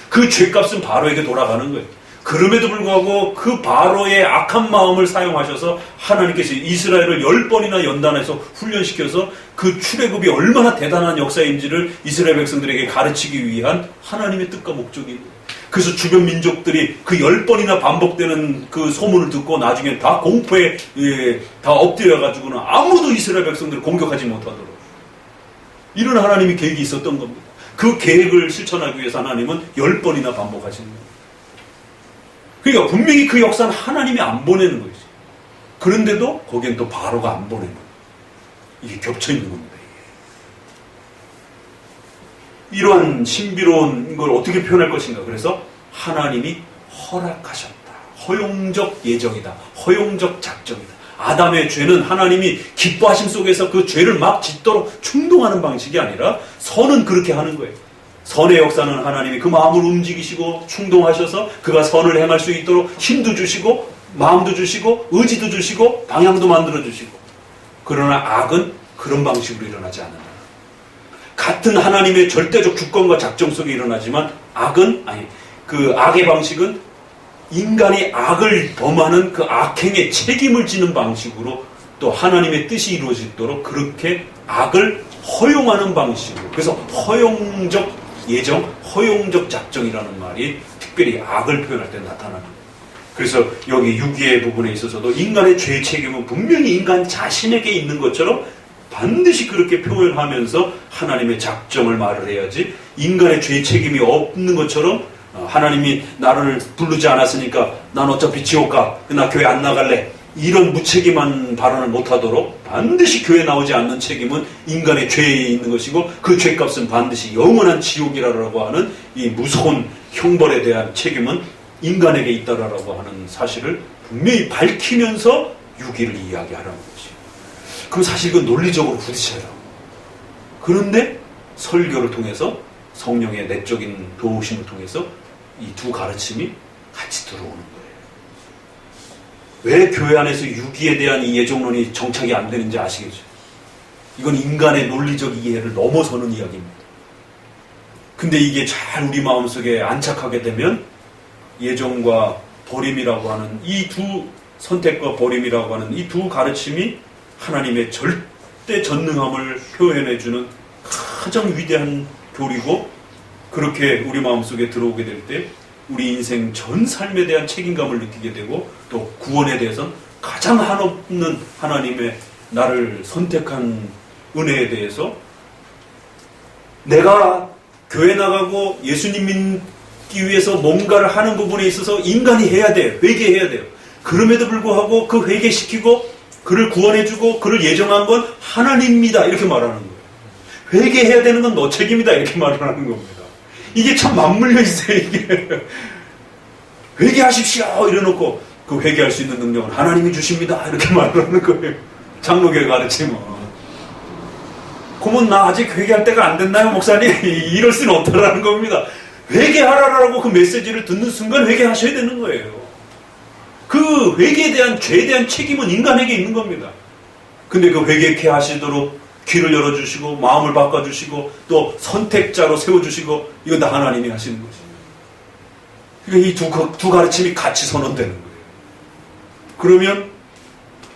그 죄값은 바로에게 돌아가는 거예요. 그럼에도 불구하고 그 바로의 악한 마음을 사용하셔서 하나님께서 이스라엘을 10번이나 연단해서 훈련시켜서 그 출애굽이 얼마나 대단한 역사인지를 이스라엘 백성들에게 가르치기 위한 하나님의 뜻과 목적이에요. 그래서 주변 민족들이 그 10번이나 반복되는 그 소문을 듣고 나중에 다 공포에 다 엎드려가지고는 아무도 이스라엘 백성들을 공격하지 못하도록 이런 하나님의 계획이 있었던 겁니다. 그 계획을 실천하기 위해서 하나님은 10번이나 반복하시는 거예요. 그러니까 분명히 그 역사는 하나님이 안 보내는 거죠. 그런데도 거기엔 또 바로가 안 보내는 거예요. 이게 겹쳐 있는 겁니다. 이러한 신비로운 걸 어떻게 표현할 것인가. 그래서 하나님이 허락하셨다. 허용적 예정이다. 허용적 작정이다. 아담의 죄는 하나님이 기뻐하심 속에서 그 죄를 막 짓도록 충동하는 방식이 아니라 선은 그렇게 하는 거예요. 선의 역사는 하나님이 그 마음을 움직이시고 충동하셔서 그가 선을 행할 수 있도록 힘도 주시고 마음도 주시고 의지도 주시고 방향도 만들어 주시고, 그러나 악은 그런 방식으로 일어나지 않는다. 같은 하나님의 절대적 주권과 작정 속에 일어나지만 그 악의 방식은 인간이 악을 범하는 그 악행의 책임을 지는 방식으로 또 하나님의 뜻이 이루어지도록 그렇게 악을 허용하는 방식으로, 그래서 허용적 예정, 허용적 작정이라는 말이 특별히 악을 표현할 때 나타납니다. 그래서 여기 6위의 부분에 있어서도 인간의 죄 책임은 분명히 인간 자신에게 있는 것처럼 반드시 그렇게 표현하면서 하나님의 작정을 말을 해야지, 인간의 죄 책임이 없는 것처럼 하나님이 나를 부르지 않았으니까 난 어차피 지옥 가, 나 교회 안 나갈래, 이런 무책임한 발언을 못하도록 반드시 교회 나오지 않는 책임은 인간의 죄에 있는 것이고 그 죄값은 반드시 영원한 지옥이라고 하는 이 무서운 형벌에 대한 책임은 인간에게 있다라고 하는 사실을 분명히 밝히면서 유기를 이야기하라는 거지. 그럼 사실 이건 논리적으로 부딪혀요. 그런데 설교를 통해서 성령의 내적인 도우심을 통해서 이 두 가르침이 같이 들어오는 거예요. 왜 교회 안에서 유기에 대한 이 예정론이 정착이 안 되는지 아시겠죠? 이건 인간의 논리적 이해를 넘어서는 이야기입니다. 근데 이게 잘 우리 마음속에 안착하게 되면 예정과 버림이라고 하는 이 두 선택과 버림이라고 하는 이 두 가르침이 하나님의 절대 전능함을 표현해주는 가장 위대한 교리고, 그렇게 우리 마음속에 들어오게 될 때 우리 인생 전 삶에 대한 책임감을 느끼게 되고, 또 구원에 대해서는 가장 한없는 하나님의 나를 선택한 은혜에 대해서 내가 교회 나가고 예수님 믿기 위해서 뭔가를 하는 부분에 있어서 인간이 해야 돼요. 회개해야 돼요. 그럼에도 불구하고 그 회개시키고 그를 구원해주고 그를 예정한 건 하나님입니다. 이렇게 말하는 거예요. 회개해야 되는 건 너 책임이다. 이렇게 말을 하는 겁니다. 이게 참 맞물려 있어요. 이게 회개하십시오 이래놓고 그 회개할 수 있는 능력은 하나님이 주십니다. 이렇게 말을 하는 거예요. 장로교회 가르침은. 그러면 나 아직 회개할 때가 안 됐나요, 목사님? 이럴 수는 없다라는 겁니다. 회개하라라고 그 메시지를 듣는 순간 회개하셔야 되는 거예요. 그 회개에 대한, 죄에 대한 책임은 인간에게 있는 겁니다. 근데 그 회개케 하시도록 귀를 열어주시고 마음을 바꿔주시고 또 선택자로 세워주시고, 이건 다 하나님이 하시는 거죠. 그러니까 이 두 가르침이 같이 선언되는 거예요. 그러면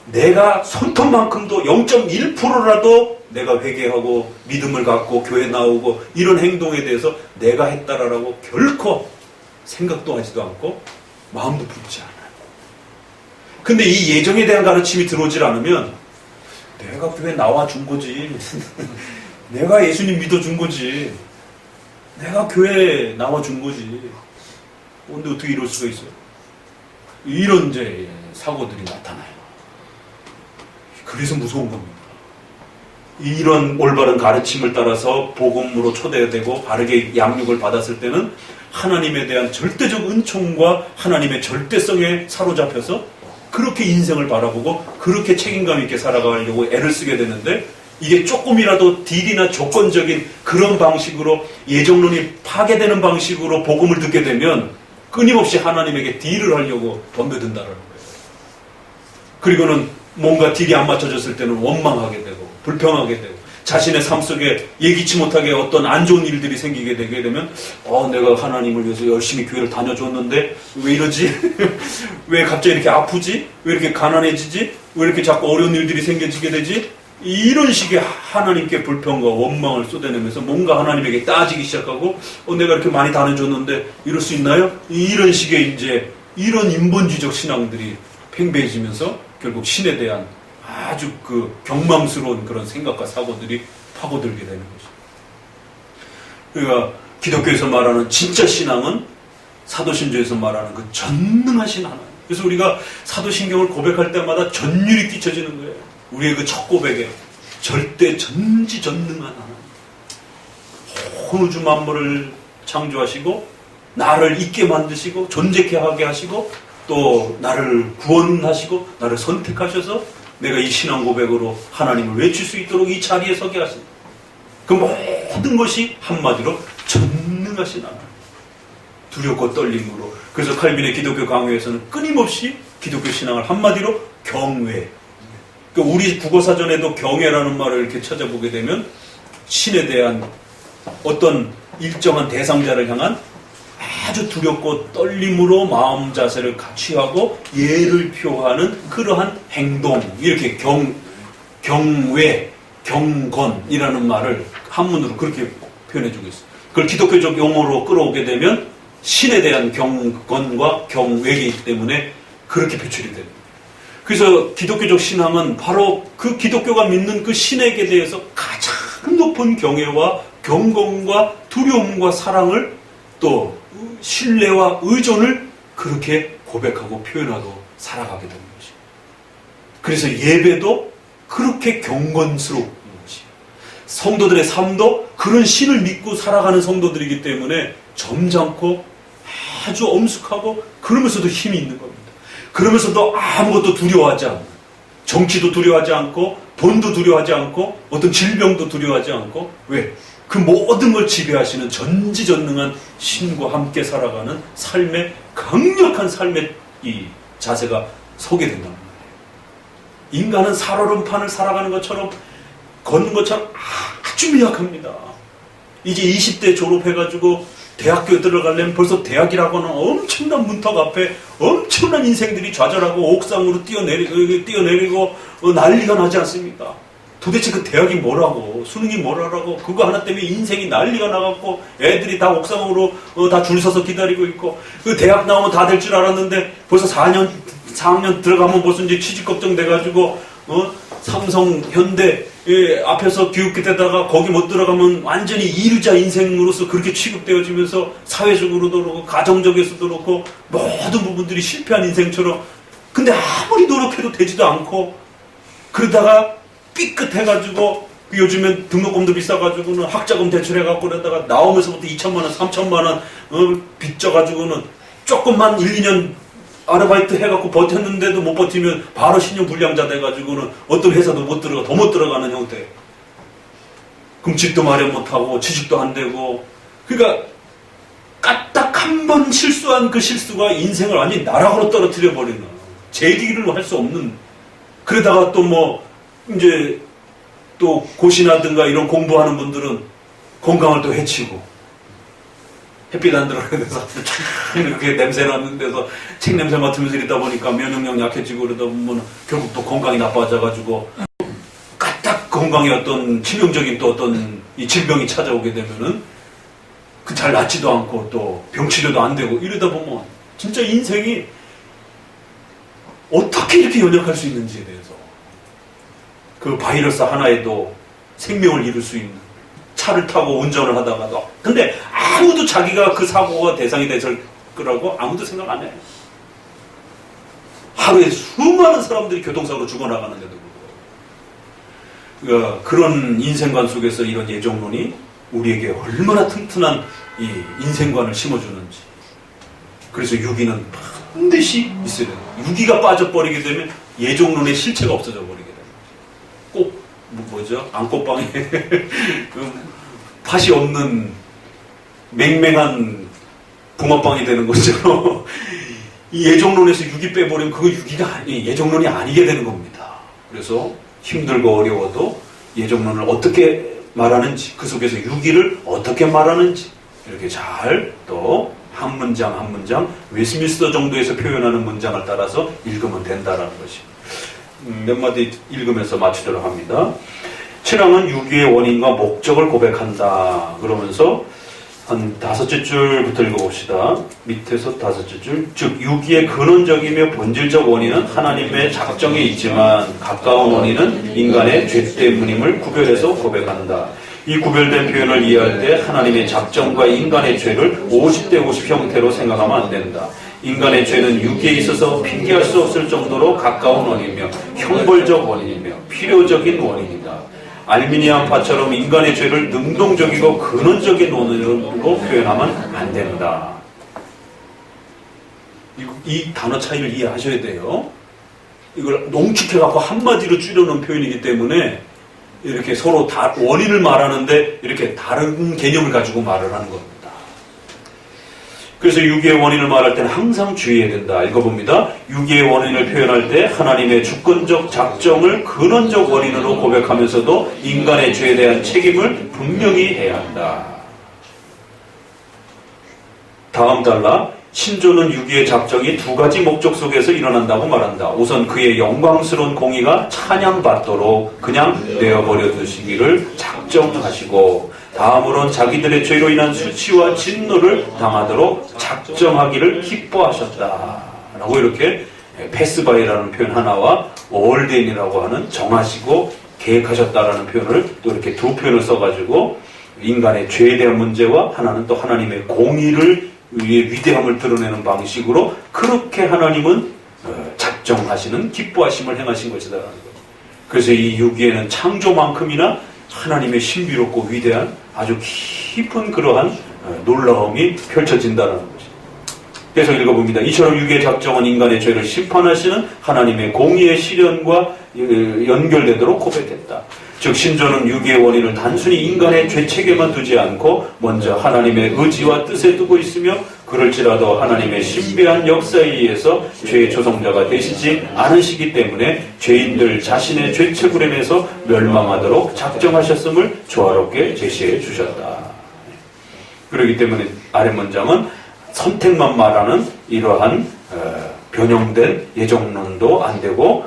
내가 손톱만큼도 0.1%라도 내가 회개하고 믿음을 갖고 교회 나오고 이런 행동에 대해서 내가 했다라고 결코 생각도 하지도 않고 마음도 품지 않아요. 근데 이 예정에 대한 가르침이 들어오질 않으면 내가 교회 나와준 거지. 내가 예수님 믿어준 거지. 내가 교회 나와준 거지. 근데 어떻게 이럴 수가 있어요? 이런 이제 사고들이 나타나요. 그래서 무서운 겁니다. 이런 올바른 가르침을 따라서 복음으로 초대되고 바르게 양육을 받았을 때는 하나님에 대한 절대적 은총과 하나님의 절대성에 사로잡혀서 그렇게 인생을 바라보고 그렇게 책임감 있게 살아가려고 애를 쓰게 되는데, 이게 조금이라도 딜이나 조건적인 그런 방식으로 예정론이 파괴되는 방식으로 복음을 듣게 되면 끊임없이 하나님에게 딜을 하려고 덤벼든다는 거예요. 그리고는 뭔가 딜이 안 맞춰졌을 때는 원망하게 되고 불평하게 되고 자신의 삶 속에 예기치 못하게 어떤 안 좋은 일들이 생기게 되게 되면 내가 하나님을 위해서 열심히 교회를 다녀줬는데 왜 이러지? 왜 갑자기 이렇게 아프지? 왜 이렇게 가난해지지? 왜 이렇게 자꾸 어려운 일들이 생겨지게 되지? 이런 식의 하나님께 불평과 원망을 쏟아내면서 뭔가 하나님에게 따지기 시작하고 내가 이렇게 많이 다녀줬는데 이럴 수 있나요? 이런 식의 이제 이런 인본주의적 신앙들이 팽배해지면서 결국 신에 대한 아주 그 경망스러운 그런 생각과 사고들이 파고들게 되는 거죠. 그러니까 기독교에서 말하는 진짜 신앙은 사도신조에서 말하는 그 전능하신 하나님. 그래서 우리가 사도신경을 고백할 때마다 전율이 끼쳐지는 거예요. 우리의 그 첫 고백에 절대 전지전능한 하나님. 온 우주 만물을 창조하시고 나를 있게 만드시고 존재케 하게 하시고 또 나를 구원하시고 나를 선택하셔서 내가 이 신앙 고백으로 하나님을 외칠 수 있도록 이 자리에 서게 하십니다. 그 모든 것이 한마디로 전능하신 하나님. 두렵고 떨림으로. 그래서 칼빈의 기독교 강요에서는 끊임없이 기독교 신앙을 한마디로 경외. 그러니까 우리 국어사전에도 경외라는 말을 이렇게 찾아보게 되면 신에 대한 어떤 일정한 대상자를 향한 아주 두렵고 떨림으로 마음 자세를 취하고 예를 표하는 그러한 행동, 이렇게 경외, 경건이라는 말을 한문으로 그렇게 표현해주고 있어요. 그걸 기독교적 용어로 끌어오게 되면 신에 대한 경건과 경외이기 때문에 그렇게 표출이 됩니다. 그래서 기독교적 신앙은 바로 그 기독교가 믿는 그 신에게 대해서 가장 높은 경외와 경건과 두려움과 사랑을 또 신뢰와 의존을 그렇게 고백하고 표현하고 살아가게 되는 것이죠. 그래서 예배도 그렇게 경건스러운 것이에요. 성도들의 삶도 그런 신을 믿고 살아가는 성도들이기 때문에 점잖고 아주 엄숙하고 그러면서도 힘이 있는 겁니다. 그러면서도 아무것도 두려워하지 않고 정치도 두려워하지 않고 돈도 두려워하지 않고 어떤 질병도 두려워하지 않고 왜? 그 모든 걸 지배하시는 전지전능한 신과 함께 살아가는 삶의 강력한 삶의 이 자세가 서게 된다는 거예요. 인간은 살얼음판을 살아가는 것처럼 걷는 것처럼 아주 미약합니다. 이제 20대 졸업해가지고 대학교 들어가려면 벌써 대학이라고는 엄청난 문턱 앞에 엄청난 인생들이 좌절하고 옥상으로 뛰어내리고 난리가 나지 않습니까? 도대체 그 대학이 뭐라고 수능이 뭐라고 그거 하나 때문에 인생이 난리가 나갖고 애들이 다 옥상으로 다 줄 서서 기다리고 있고 그 대학 나오면 다 될 줄 알았는데 벌써 4학년 들어가면 벌써 이제 취직 걱정 돼가지고 삼성 현대 앞에서 교육기대다가 거기 못 들어가면 완전히 이루자 인생으로서 그렇게 취급되어지면서 사회적으로도 그렇고 가정적에서도 그렇고 모든 부분들이 실패한 인생처럼 근데 아무리 노력해도 되지도 않고 그러다가 삐끗해가지고 요즘엔 등록금도 비싸가지고는 학자금 대출해갖고 그러다가 나오면서부터 2천만원 3천만원 빚져가지고는 조금만 1, 2년 아르바이트 해갖고 버텼는데도 못 버티면 바로 신용불량자 돼가지고는 어떤 회사도 못 들어가 더 못 들어가는 형태. 그럼 집도 마련 못하고 취직도 안 되고 그러니까 까딱 한 번 실수한 그 실수가 인생을 완전히 나락으로 떨어뜨려 버리는 재기를 할 수 없는 그러다가 또 뭐 이제 또 고시나든가 이런 공부하는 분들은 건강을 또 해치고 햇빛 안 들어오는 데서 이렇게 냄새 나는 데서 책 냄새 맡으면서 이러다 보니까 면역력 약해지고 그러다 보면 결국 또 건강이 나빠져가지고 까딱 건강에 어떤 치명적인 또 어떤 이 질병이 찾아오게 되면은 그 잘 낫지도 않고 또 병치료도 안 되고 이러다 보면 진짜 인생이 어떻게 이렇게 연약할 수 있는지에 대해서 그 바이러스 하나에도 생명을 잃을 수 있는 차를 타고 운전을 하다가도 근데 아무도 자기가 그 사고가 대상이 됐을 거라고 아무도 생각 안 해. 하루에 수많은 사람들이 교통사고로 죽어나가는데도 불구하고 그런 인생관 속에서 이런 예정론이 우리에게 얼마나 튼튼한 이 인생관을 심어주는지. 그래서 유기는 반드시 있어야 돼요. 유기가 빠져버리게 되면 예정론의 실체가 없어져 버리게 돼요. 꼭 뭐죠? 안꽃방에 그 팥이 없는 맹맹한 붕어빵이 되는 것처럼 이 예정론에서 유기 빼버리면 그거 유기가 예정론이 아니게 되는 겁니다. 그래서 힘들고 어려워도 예정론을 어떻게 말하는지 그 속에서 유기를 어떻게 말하는지 이렇게 잘 또 한 문장 한 문장 웨스민스터 정도에서 표현하는 문장을 따라서 읽으면 된다라는 것입니다. 몇 마디 읽으면서 마치도록 합니다. 신앙은 유기의 원인과 목적을 고백한다. 그러면서 한 5째 줄부터 읽어봅시다. 밑에서 5째 줄. 즉 유기의 근원적이며 본질적 원인은 하나님의 작정에 있지만 가까운 원인은 인간의 죄 때문임을 구별해서 고백한다. 이 구별된 표현을 이해할 때 하나님의 작정과 인간의 죄를 50대 50 형태로 생각하면 안 된다. 인간의 죄는 유기에 있어서 핑계할 수 없을 정도로 가까운 원인이며 형벌적 원인이며 필요적인 원인이다. 알미니안파처럼 인간의 죄를 능동적이고 근원적인 원인으로 표현하면 안 된다. 이 단어 차이를 이해하셔야 돼요. 이걸 농축해갖고 한마디로 줄여놓은 표현이기 때문에 이렇게 서로 다 원인을 말하는데 이렇게 다른 개념을 가지고 말을 하는 겁니다. 그래서 유기의 원인을 말할 때는 항상 주의해야 된다. 읽어봅니다. 유기의 원인을 표현할 때 하나님의 주권적 작정을 근원적 원인으로 고백하면서도 인간의 죄에 대한 책임을 분명히 해야 한다. 다음 달라. 신조는 유기의 작정이 2가지 목적 속에서 일어난다고 말한다. 우선 그의 영광스러운 공의가 찬양받도록 그냥 내어버려 두시기를 작정하시고 다음으로는 자기들의 죄로 인한 수치와 진노를 당하도록 작정하기를 기뻐하셨다. 라고 이렇게 패스바이라는 표현 하나와 올덴이라고 하는 정하시고 계획하셨다라는 표현을 또 이렇게 두 표현을 써가지고 인간의 죄에 대한 문제와 하나는 또 하나님의 공의를 위의 위대함을 드러내는 방식으로 그렇게 하나님은 작정하시는 기뻐하심을 행하신 것이다라는 거죠. 그래서 이 유기에는 창조만큼이나 하나님의 신비롭고 위대한 아주 깊은 그러한 놀라움이 펼쳐진다는 것이죠. 그래서 읽어봅니다. 이처럼 유기의 작정은 인간의 죄를 심판하시는 하나님의 공의의 실현과 연결되도록 고백했다. 즉 신조는 유기의 원인을 단순히 인간의 죄책에만 두지 않고 먼저 하나님의 의지와 뜻에 두고 있으며 그럴지라도 하나님의 신비한 역사에 의해서 죄의 조성자가 되시지 않으시기 때문에 죄인들 자신의 죄책을 인해서 멸망하도록 작정하셨음을 조화롭게 제시해 주셨다. 그렇기 때문에 아래 문장은 선택만 말하는 이러한 변형된 예정론도 안 되고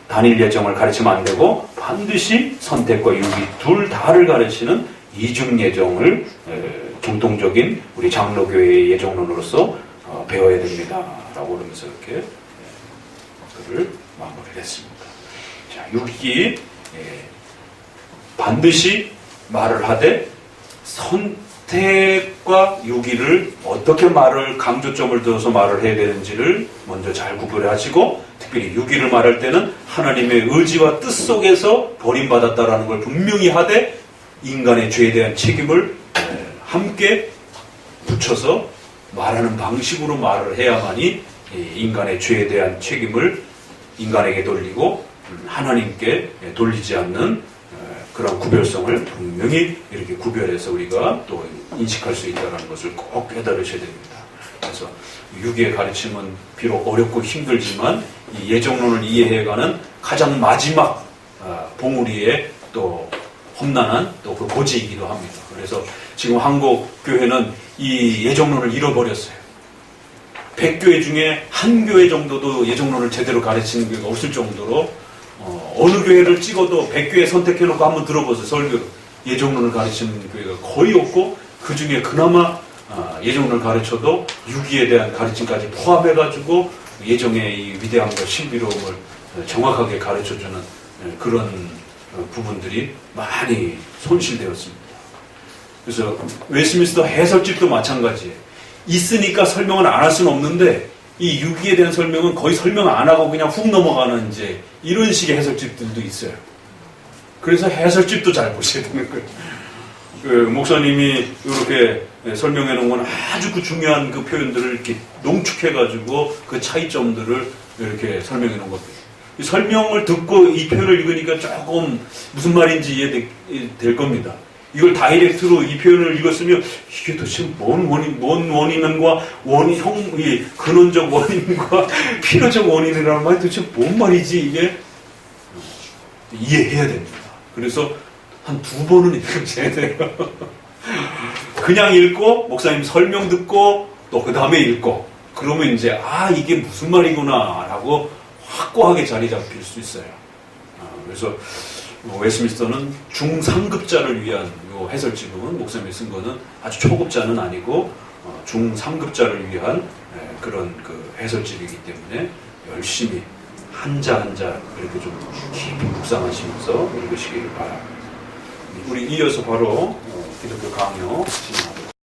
단일 예정을 가르치면 안 되고 반드시 선택과 유기 둘 다를 가르치는 이중 예정을 정통적인 우리 장로교회의 예정론으로서 배워야 됩니다. 라고 그러면서 이렇게 글을 마무리를 했습니다. 자, 유기 반드시 말을 하되 선택과 유기를 어떻게 말을 강조점을 둬서 말을 해야 되는지를 먼저 잘 구별하시고 특별히 유기를 말할 때는 하나님의 의지와 뜻 속에서 버림받았다라는 걸 분명히 하되 인간의 죄에 대한 책임을 함께 붙여서 말하는 방식으로 말을 해야만이 인간의 죄에 대한 책임을 인간에게 돌리고 하나님께 돌리지 않는 그런 구별성을 분명히 이렇게 구별해서 우리가 또 인식할 수 있다는 것을 꼭 깨달으셔야 됩니다. 그래서 유기의 가르침은 비록 어렵고 힘들지만 이 예정론을 이해해가는 가장 마지막 봉우리의 또 험난한 또 그 고지이기도 합니다. 그래서 지금 한국 교회는 이 예정론을 잃어버렸어요. 100교회 중에 한 교회 정도도 예정론을 제대로 가르치는 교회가 없을 정도로 어느 교회를 찍어도 100교회 선택해놓고 한번 들어보세요. 설교로. 예정론을 가르치는 교회가 거의 없고 그 중에 그나마 예정론을 가르쳐도 유기에 대한 가르침까지 포함해가지고 예정의 이 위대함과 신비로움을 정확하게 가르쳐주는 그런 부분들이 많이 손실되었습니다. 그래서 웨스트민스터 해설집도 마찬가지예요. 있으니까 설명을 안 할 수는 없는데 이 유기에 대한 설명은 거의 설명 안 하고 그냥 훅 넘어가는 이제 이런 식의 해설집들도 있어요. 그래서 해설집도 잘 보셔야 되는 거예요. 그 목사님이 이렇게 설명해 놓은 건 아주 그 중요한 그 표현들을 이렇게 농축해가지고 그 차이점들을 이렇게 설명해 놓은 것들. 이 설명을 듣고 이 표현을 읽으니까 조금 무슨 말인지 이해될 겁니다. 이걸 다이렉트로 이 표현을 읽었으면 이게 도대체 뭔 원인과 이 근원적 원인과 필요적 원인이라는 말이 도대체 뭔 말이지 이게 이해해야 됩니다. 그래서 한 2번은 읽으셔야 돼요. 그냥 읽고 목사님 설명 듣고 또 그 다음에 읽고 그러면 이제 이게 무슨 말이구나 라고 확고하게 자리 잡힐 수 있어요. 그래서 웨스트민스터는 중상급자를 위한 요 해설집은 목사님이 쓴 거는 아주 초급자는 아니고 중상급자를 위한 그런 그 해설집이기 때문에 열심히 한자 한자 이렇게 좀 깊이 묵상하시면서 읽으시길 바랍니다. 우리 이어서 바로 기독교 강요 진행하도록